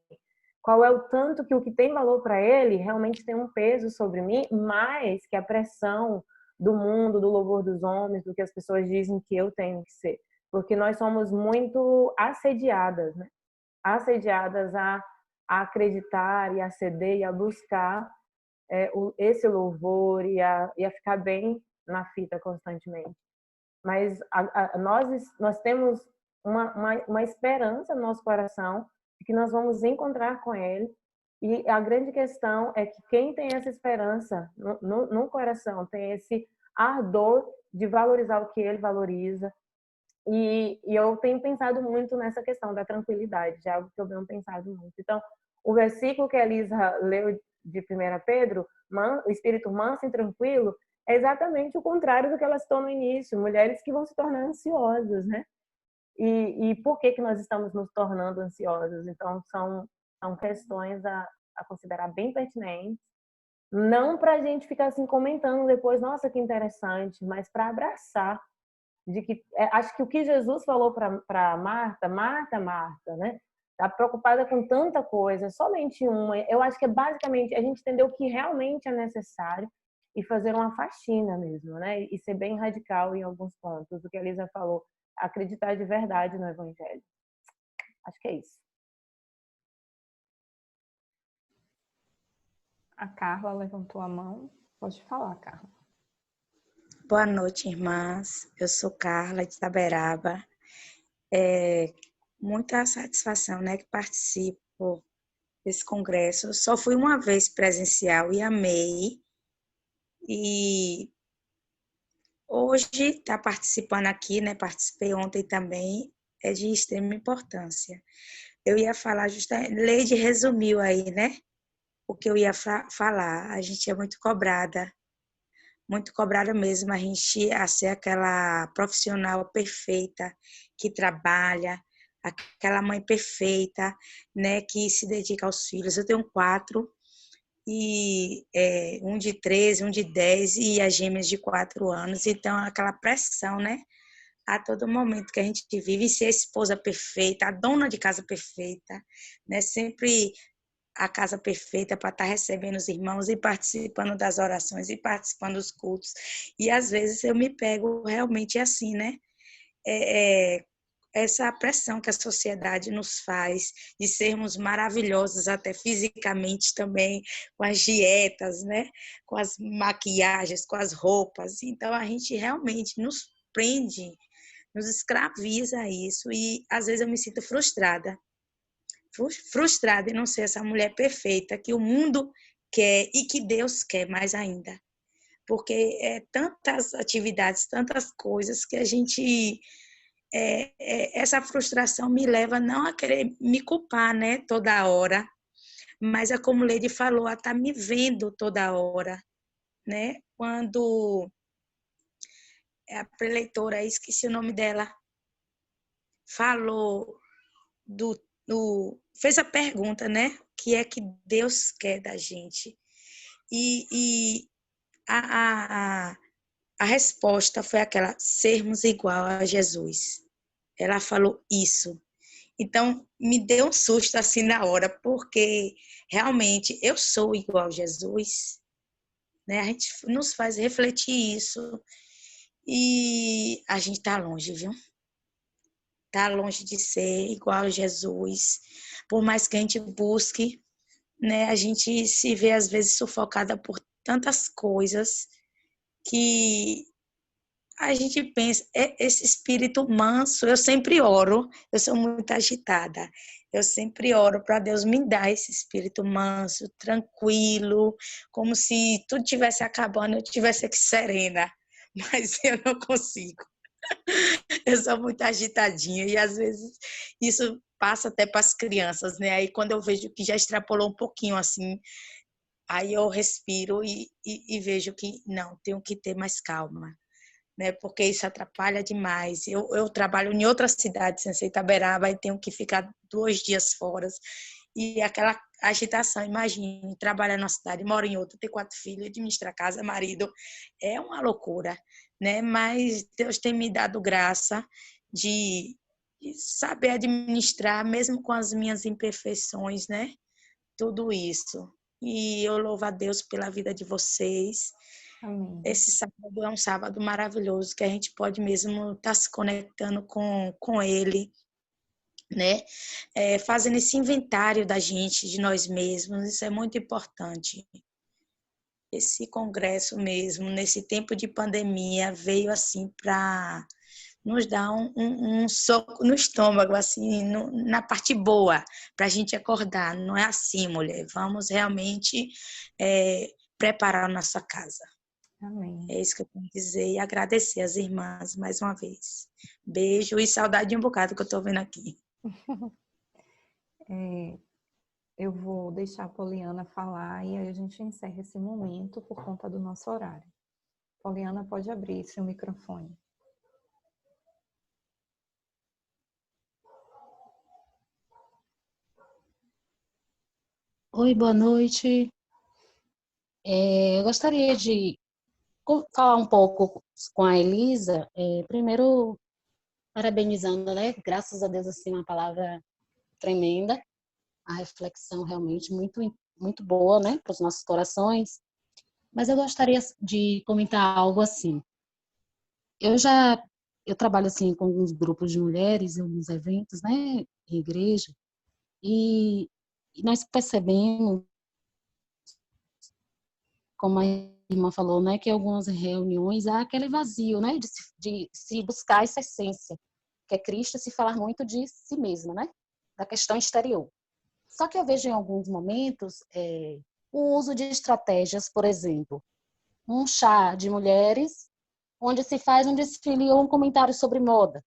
Qual é o tanto que o que tem valor para Ele realmente tem um peso sobre mim, mais que a pressão do mundo, do louvor dos homens, do que as pessoas dizem que eu tenho que ser. Porque nós somos muito assediadas, né? Assediadas a acreditar e a ceder e a buscar esse louvor e a ficar bem na fita constantemente. Mas nós temos uma esperança no nosso coração de que nós vamos encontrar com Ele. E a grande questão é que quem tem essa esperança no coração, tem esse ardor de valorizar o que Ele valoriza. E eu tenho pensado muito nessa questão da tranquilidade, de algo que eu venho pensado muito. Então, o versículo que a Elisa leu de 1 Pedro, o espírito manso e tranquilo, é exatamente o contrário do que elas estão no início, mulheres que vão se tornar ansiosas, né? E por que nós estamos nos tornando ansiosas? Então, são questões a considerar bem pertinentes, não para a gente ficar assim comentando depois, nossa, que interessante, mas para abraçar, de que acho que o que Jesus falou para Marta, né? Tá preocupada com tanta coisa, somente uma. Eu acho que é basicamente a gente entender o que realmente é necessário e fazer uma faxina mesmo, né? E ser bem radical em alguns pontos. O que a Elisa falou, acreditar de verdade no Evangelho. Acho que é isso. A Carla levantou a mão. Pode falar, Carla. Boa noite, irmãs. Eu sou Carla, de Itaberaba. Muita satisfação, né, que participo desse congresso. Eu só fui uma vez presencial e amei. E hoje estar participando aqui, né, participei ontem também, é de extrema importância. Eu ia falar justamente, Leide resumiu aí, né, o que eu ia falar. A gente é muito cobrada mesmo, a gente a ser aquela profissional perfeita que trabalha, aquela mãe perfeita, né, que se dedica aos filhos. Eu tenho 4, e um de 13, um de 10 e as gêmeas de 4 anos. Então, aquela pressão, né, a todo momento que a gente vive, ser a esposa perfeita, a dona de casa perfeita, né, sempre a casa perfeita para estar recebendo os irmãos e participando das orações e participando dos cultos. E às vezes eu me pego realmente assim, né? essa pressão que a sociedade nos faz de sermos maravilhosos até fisicamente também, com as dietas, né? Com as maquiagens, com as roupas. Então, a gente realmente nos prende, nos escraviza a isso e às vezes eu me sinto frustrada em não ser essa mulher perfeita que o mundo quer e que Deus quer mais ainda. Porque é tantas atividades, tantas coisas que a gente... essa frustração me leva não a querer me culpar, né, toda hora, mas é como Lady falou, a estar me vendo toda hora, né? Quando a preleitora, esqueci o nome dela, falou fez a pergunta, né? O que é que Deus quer da gente? E a resposta foi aquela, sermos igual a Jesus. Ela falou isso. Então, me deu um susto assim na hora, porque realmente eu sou igual a Jesus, né? A gente nos faz refletir isso e a gente está longe, viu? Está longe de ser igual a Jesus. Por mais que a gente busque, né? A gente se vê às vezes sufocada por tantas coisas que a gente pensa, esse espírito manso, eu sempre oro, eu sou muito agitada, eu sempre oro para Deus me dar esse espírito manso, tranquilo, como se tudo estivesse acabando, eu estivesse aqui serena, mas eu não consigo. Eu sou muito agitadinha e às vezes isso passa até para as crianças, né? Aí quando eu vejo que já extrapolou um pouquinho assim, aí eu respiro e vejo que não, tenho que ter mais calma, né? Porque isso atrapalha demais. Eu trabalho em outra cidade, sem ser Itaberaba, e tenho que ficar 2 dias fora. E aquela agitação, imagine, trabalhar numa cidade, moro em outra, ter 4 filhos, administrar casa, marido, é uma loucura, né? Mas Deus tem me dado graça de saber administrar, mesmo com as minhas imperfeições, né? Tudo isso. E eu louvo a Deus pela vida de vocês. Amém. Esse sábado é um sábado maravilhoso, que a gente pode mesmo estar se conectando com Ele, né? Fazendo esse inventário da gente, de nós mesmos, isso é muito importante. Esse congresso mesmo, nesse tempo de pandemia, veio assim para nos dar um soco no estômago, assim, na parte boa, para a gente acordar. Não é assim, mulher. Vamos realmente preparar a nossa casa. Amém. É isso que eu tenho que dizer e agradecer as irmãs mais uma vez. Beijo e saudade de um bocado que eu estou vendo aqui. Eu vou deixar a Poliana falar e aí a gente encerra esse momento por conta do nosso horário. Poliana, pode abrir seu microfone. Oi, boa noite. Eu gostaria de falar um pouco com a Elisa. Primeiro, parabenizando, né? Graças a Deus, assim, uma palavra tremenda. A reflexão realmente muito boa, né? Para os nossos corações. Mas eu gostaria de comentar algo assim. Eu trabalho, assim, com alguns grupos de mulheres em alguns eventos, né? Em igreja. E nós percebemos, como a irmã falou, né, que em algumas reuniões há aquele vazio, né, de se buscar essa essência, que é Cristo, se falar muito de si mesmo, né, da questão exterior. Só que eu vejo em alguns momentos o uso de estratégias, por exemplo, um chá de mulheres, onde se faz um desfile ou um comentário sobre moda,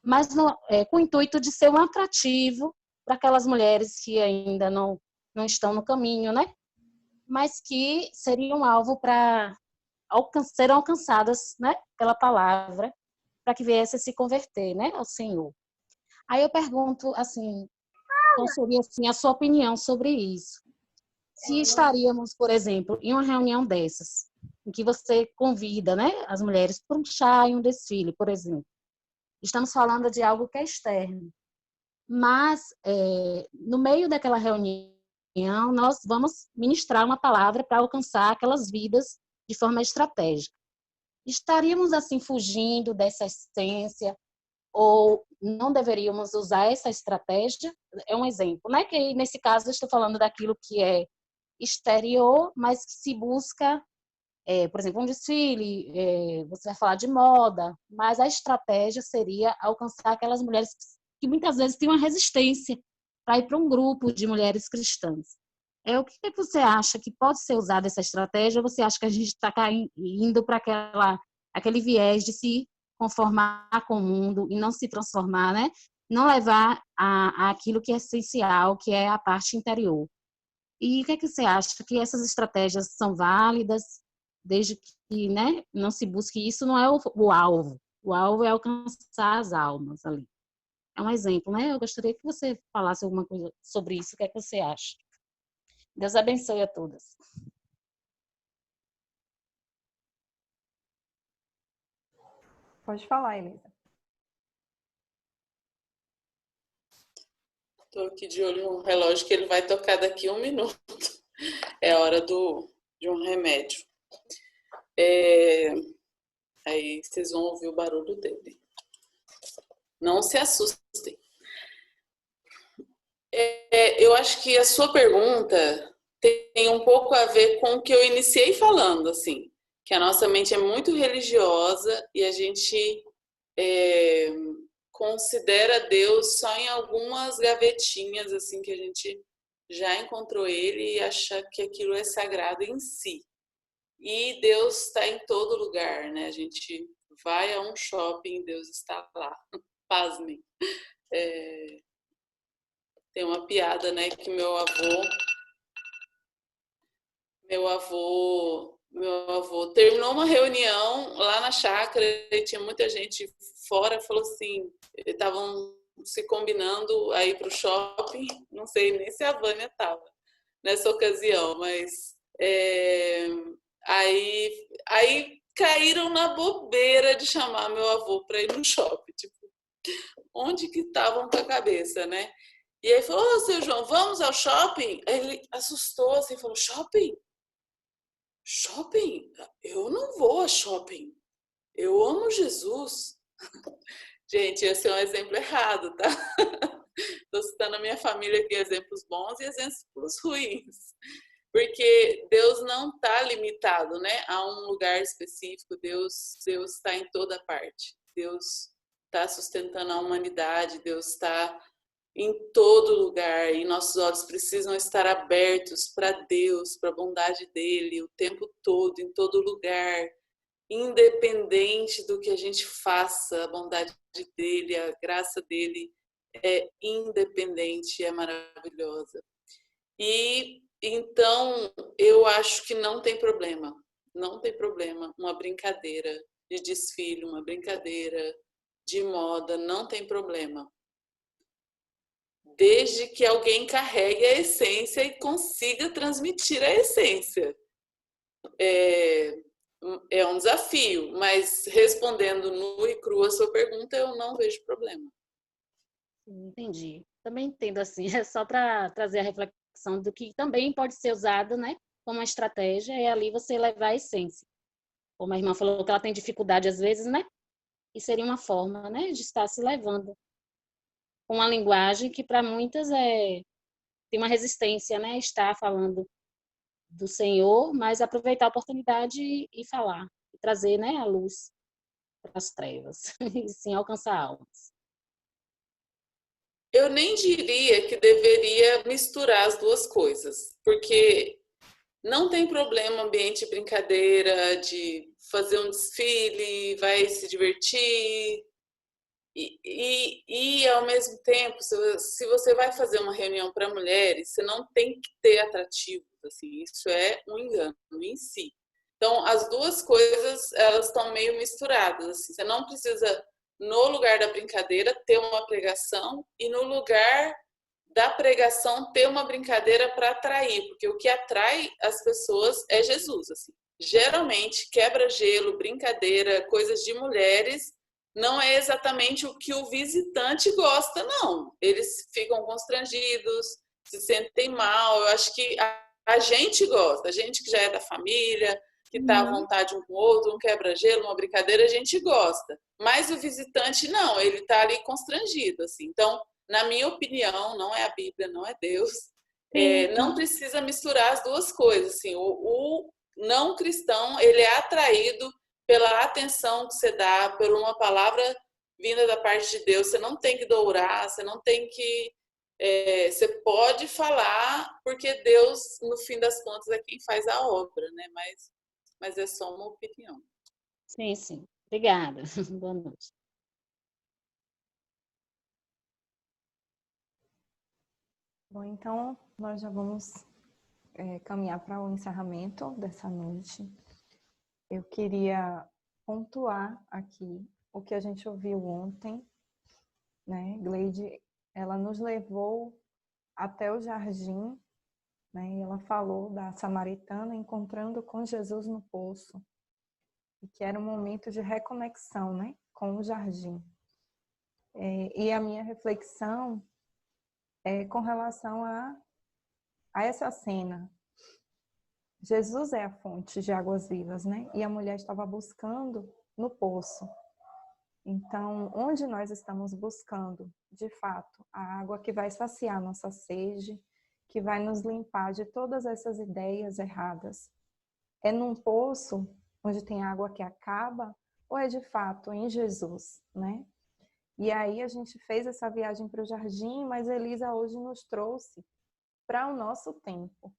mas com o intuito de ser um atrativo para aquelas mulheres que ainda não estão no caminho, né? Mas que seriam alvo para ser alcançadas, né, pela palavra, para que viesse a se converter, né, ao Senhor. Aí eu pergunto, assim, qual seria assim, a sua opinião sobre isso? Se estaríamos, por exemplo, em uma reunião dessas, em que você convida, né, as mulheres para um chá e um desfile, por exemplo. Estamos falando de algo que é externo. Mas, no meio daquela reunião, nós vamos ministrar uma palavra para alcançar aquelas vidas de forma estratégica. Estaríamos, assim, fugindo dessa essência ou não deveríamos usar essa estratégia? É um exemplo, né? Que nesse caso eu estou falando daquilo que é exterior, mas que se busca, por exemplo, um desfile, você vai falar de moda, mas a estratégia seria alcançar aquelas mulheres que muitas vezes têm uma resistência para ir para um grupo de mulheres cristãs. O que é que você acha que pode ser usada essa estratégia, ou você acha que a gente está indo para aquele viés de se conformar com o mundo e não se transformar, né? Não levar aquilo que é essencial, que é a parte interior. E o que é que você acha? Que essas estratégias são válidas, desde que, né, não se busque isso, não é o alvo. O alvo é alcançar as almas ali. É um exemplo, né? Eu gostaria que você falasse alguma coisa sobre isso. O que é que você acha? Deus abençoe a todas. Pode falar, Elisa. Estou aqui de olho no relógio que ele vai tocar daqui a 1 minuto. É a hora de um remédio. Aí vocês vão ouvir o barulho dele. Não se assustem. Eu acho que a sua pergunta tem um pouco a ver com o que eu iniciei falando, assim, que a nossa mente é muito religiosa e a gente considera Deus só em algumas gavetinhas, assim, que a gente já encontrou ele e acha que aquilo é sagrado em si. E Deus está em todo lugar, né? A gente vai a um shopping, Deus está lá. Pasmem. Tem uma piada, né, que meu avô terminou uma reunião lá na chácara e tinha muita gente fora, falou assim, estavam se combinando a ir para o shopping, não sei nem se a Vânia estava nessa ocasião, mas aí caíram na bobeira de chamar meu avô para ir no shopping, tipo, onde que estavam com a cabeça, né? E aí falou, ô, seu João, vamos ao shopping? Aí ele assustou assim, falou, shopping? Shopping? Eu não vou a shopping. Eu amo Jesus. Gente, esse é um exemplo errado, tá? Estou citando a minha família aqui exemplos bons e exemplos ruins. Porque Deus não está limitado, né, a um lugar específico. Deus está em toda parte. Deus está sustentando a humanidade. Deus está em todo lugar, e nossos olhos precisam estar abertos para Deus, para a bondade dele, o tempo todo, em todo lugar, independente do que a gente faça, a bondade dele, a graça dele é independente, é maravilhosa. E então eu acho que não tem problema uma brincadeira de desfile, uma brincadeira de moda, não tem problema. Desde que alguém carregue a essência e consiga transmitir a essência. É um desafio, mas respondendo nua e crua a sua pergunta, eu não vejo problema. Entendi. Também entendo assim, é só para trazer a reflexão do que também pode ser usado, né, como uma estratégia, é ali você levar a essência. Como a irmã falou que ela tem dificuldade às vezes, né? E seria uma forma, né, de estar se levando com uma linguagem que para muitas tem uma resistência, né? Estar falando do Senhor, mas aproveitar a oportunidade e falar, e trazer, né, a luz para as trevas, e sim alcançar almas. Eu nem diria que deveria misturar as duas coisas, porque não tem problema ambiente de brincadeira, de fazer um desfile, vai se divertir. E ao mesmo tempo, se você vai fazer uma reunião para mulheres, você não tem que ter atrativos, assim, isso é um engano em si. Então, as duas coisas, elas estão meio misturadas, assim, você não precisa, no lugar da brincadeira, ter uma pregação e no lugar da pregação ter uma brincadeira para atrair, porque o que atrai as pessoas é Jesus, assim. Geralmente, quebra-gelo, brincadeira, coisas de mulheres, não é exatamente o que o visitante gosta, não. Eles ficam constrangidos, se sentem mal. Eu acho que a gente gosta, a gente que já é da família, que tá à vontade um com o outro, um quebra-gelo, uma brincadeira, a gente gosta. Mas o visitante não, ele tá ali constrangido, assim. Então, na minha opinião, não é a Bíblia, não é Deus, não precisa misturar as duas coisas, assim. O não cristão, ele é atraído pela atenção que você dá, por uma palavra vinda da parte de Deus. Você não tem que dourar, você não tem que... você pode falar, porque Deus, no fim das contas, é quem faz a obra, né? Mas é só uma opinião. Sim, sim. Obrigada. Boa noite. Bom, então nós já vamos caminhar para o encerramento dessa noite. Eu queria pontuar aqui o que a gente ouviu ontem, né? Gleide, ela nos levou até o jardim, né? E ela falou da samaritana encontrando com Jesus no poço, e que era um momento de reconexão, né? Com o jardim. E a minha reflexão é com relação a essa cena. Jesus é a fonte de águas vivas, né? E a mulher estava buscando no poço. Então, onde nós estamos buscando, de fato, a água que vai saciar nossa sede, que vai nos limpar de todas essas ideias erradas? É num poço onde tem água que acaba, ou é de fato em Jesus, né? E aí a gente fez essa viagem para o jardim, mas Elisa hoje nos trouxe para o nosso tempo.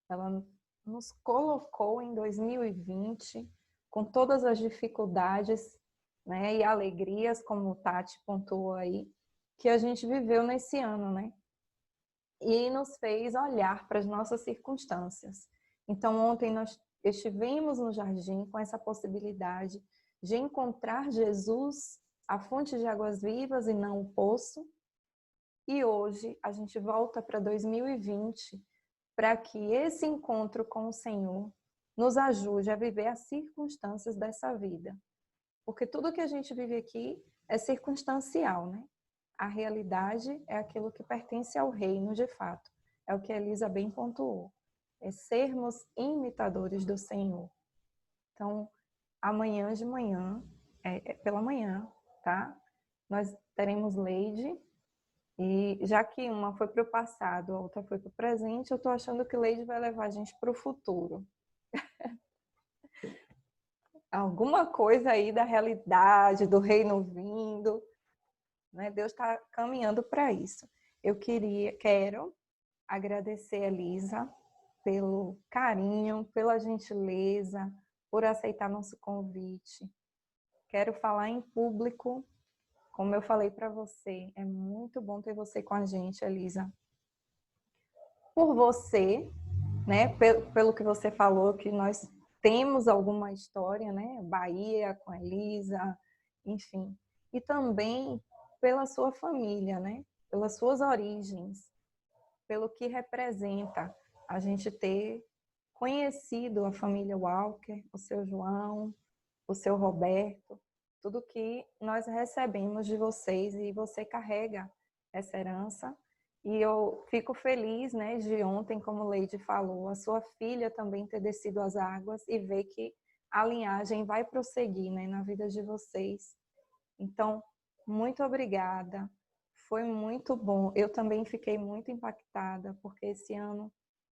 Ela nos colocou em 2020, com todas as dificuldades, né, e alegrias, como o Tati pontuou aí, que a gente viveu nesse ano, né? E nos fez olhar para as nossas circunstâncias. Então, ontem nós estivemos no jardim com essa possibilidade de encontrar Jesus, a fonte de águas vivas e não o poço. E hoje a gente volta para 2020 para que esse encontro com o Senhor nos ajude a viver as circunstâncias dessa vida. Porque tudo que a gente vive aqui é circunstancial, né? A realidade é aquilo que pertence ao reino de fato. É o que a Elisa bem pontuou. É sermos imitadores do Senhor. Então, amanhã de manhã, pela manhã, tá? Nós teremos Leide. E já que uma foi para o passado, a outra foi para o presente, eu estou achando que Leide vai levar a gente para o futuro. Alguma coisa aí da realidade, do reino vindo, né? Deus está caminhando para isso. Quero agradecer a Elisa pelo carinho, pela gentileza, por aceitar nosso convite. Quero falar em público. Como eu falei para você, é muito bom ter você com a gente, Elisa. Por você, né? Pelo que você falou, que nós temos alguma história, né? Bahia com a Elisa, enfim. E também pela sua família, né? Pelas suas origens, pelo que representa a gente ter conhecido a família Walker, o seu João, o seu Roberto, tudo que nós recebemos de vocês, e você carrega essa herança. E eu fico feliz, né, de ontem, como Leide falou, a sua filha também ter descido as águas e ver que a linhagem vai prosseguir, né, na vida de vocês. Então, muito obrigada. Foi muito bom. Eu também fiquei muito impactada, porque esse ano,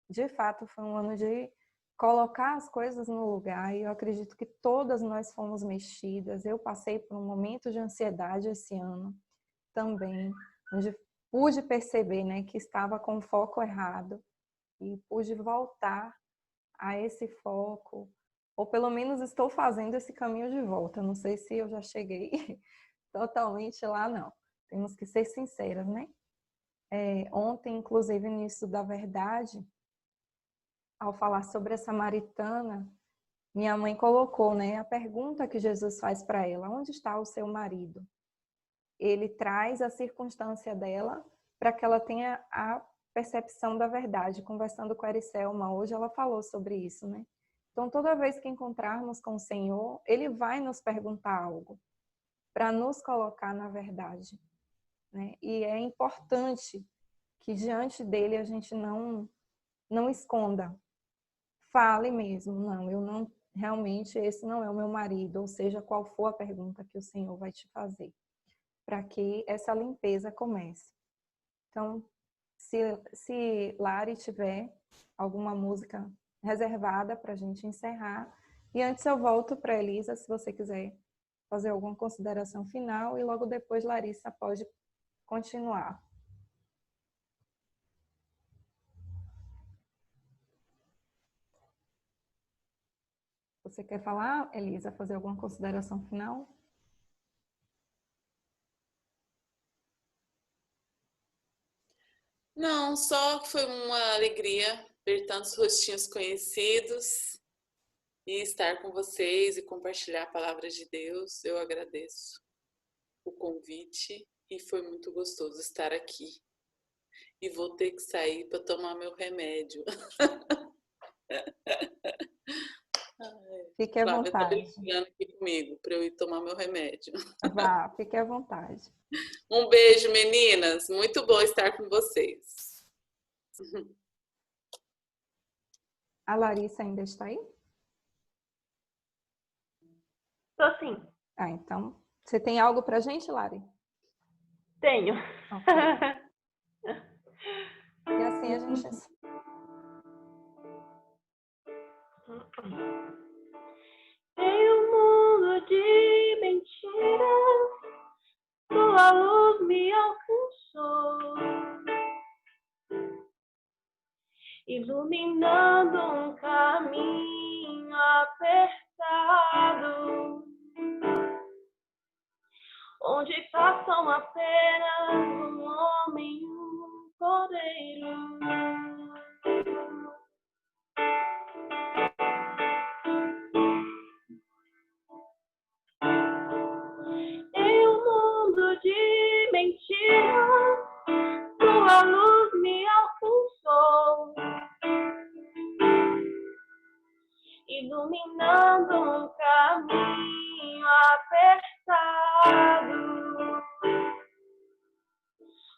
de fato, foi um ano de colocar as coisas no lugar, e eu acredito que todas nós fomos mexidas. Eu passei por um momento de ansiedade esse ano também, onde pude perceber, né, que estava com o foco errado, e pude voltar a esse foco, ou pelo menos estou fazendo esse caminho de volta. Não sei se eu já cheguei totalmente lá, não. Temos que ser sinceras, né? Ontem, inclusive, no Início da Verdade, ao falar sobre a samaritana, minha mãe colocou, né, a pergunta que Jesus faz para ela: onde está o seu marido? Ele traz a circunstância dela para que ela tenha a percepção da verdade. Conversando com a Ericelma hoje, ela falou sobre isso, né? Então, toda vez que encontrarmos com o Senhor, Ele vai nos perguntar algo para nos colocar na verdade, né? E é importante que diante dele a gente não esconda. Fale mesmo, não, eu não realmente esse não é o meu marido, ou seja, qual for a pergunta que o Senhor vai te fazer, para que essa limpeza comece. Então, se Lari tiver alguma música reservada para a gente encerrar, e antes eu volto para Elisa, se você quiser fazer alguma consideração final, e logo depois Larissa pode continuar. Você quer falar, Elisa, fazer alguma consideração final? Não, só foi uma alegria ver tantos rostinhos conhecidos e estar com vocês e compartilhar a palavra de Deus. Eu agradeço o convite e foi muito gostoso estar aqui. E vou ter que sair para tomar meu remédio. Fique à Flávia está vontade. brigando aqui comigo para eu ir tomar meu remédio. Vá, fique à vontade. Um beijo, meninas. Muito bom estar com vocês. A Larissa ainda está aí? Tô sim. Ah, então, você tem algo para a gente, Lari? Tenho. Ok. E assim a gente... Em um mundo de mentiras, tua luz me alcançou, iluminando um caminho apertado, onde passam apenas um homem e um cordeiro. Em um mundo de mentiras, tua luz me alcançou, iluminando um caminho apertado,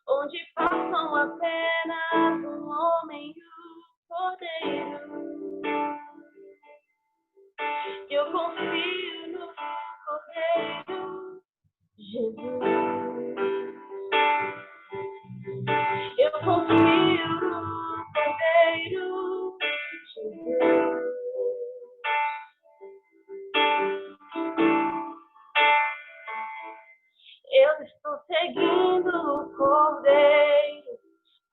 onde passam apenas um homem e um cordeiro. Eu confio no Cordeiro Jesus. Eu confio no Cordeiro Jesus. Eu estou seguindo o Cordeiro,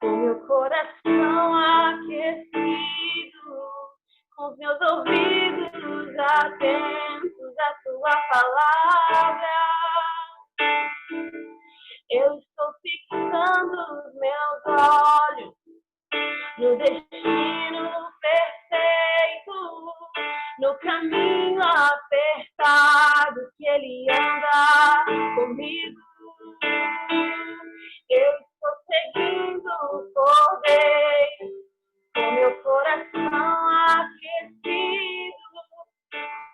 com meu coração aquecido, com os meus ouvidos atentos à tua palavra. Eu estou fixando os meus olhos no destino perfeito, no caminho apertado que ele anda comigo. Eu estou seguindo o Cordeiro, com meu coração aquecido,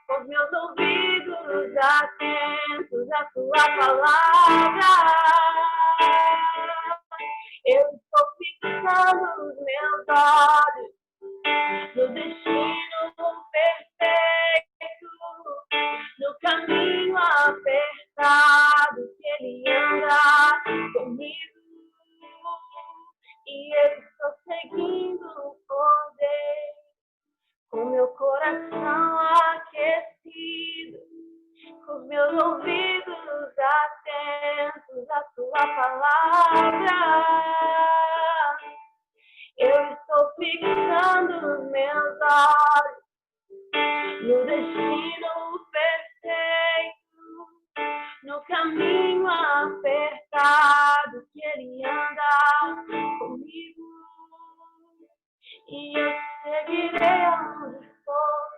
com os meus ouvidos atentos à tua palavra. Eu estou fixando os meus olhos no destino perfeito, no caminho apertado que ele anda comigo. E eu estou seguindo o Cordeiro, com meu coração aquecido, com os meus ouvidos atentos à tua palavra. Eu estou fixando os meus olhos no destino perfeito, no caminho apertado que ele anda comigo. E eu seguirei aonde for,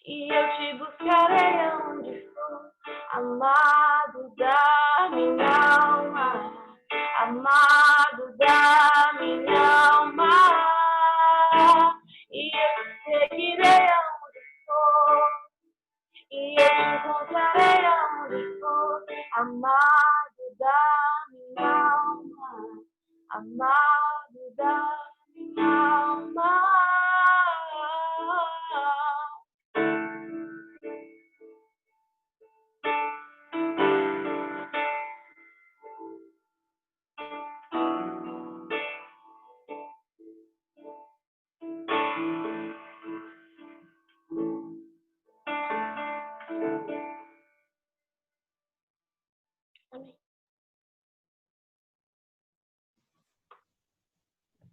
e eu te buscarei aonde for, amado da minha alma, amado da minha alma. E eu seguirei aonde for, e eu te encontrarei aonde for, amado da minha alma, amado da minha alma.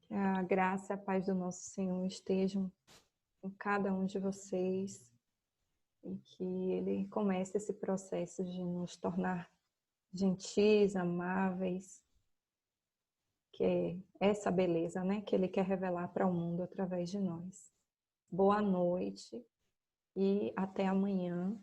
Que a graça e a paz do nosso Senhor estejam com cada um de vocês e que Ele comece esse processo de nos tornar gentis, amáveis, que é essa beleza, né, que Ele quer revelar para o mundo através de nós. Boa noite e até amanhã,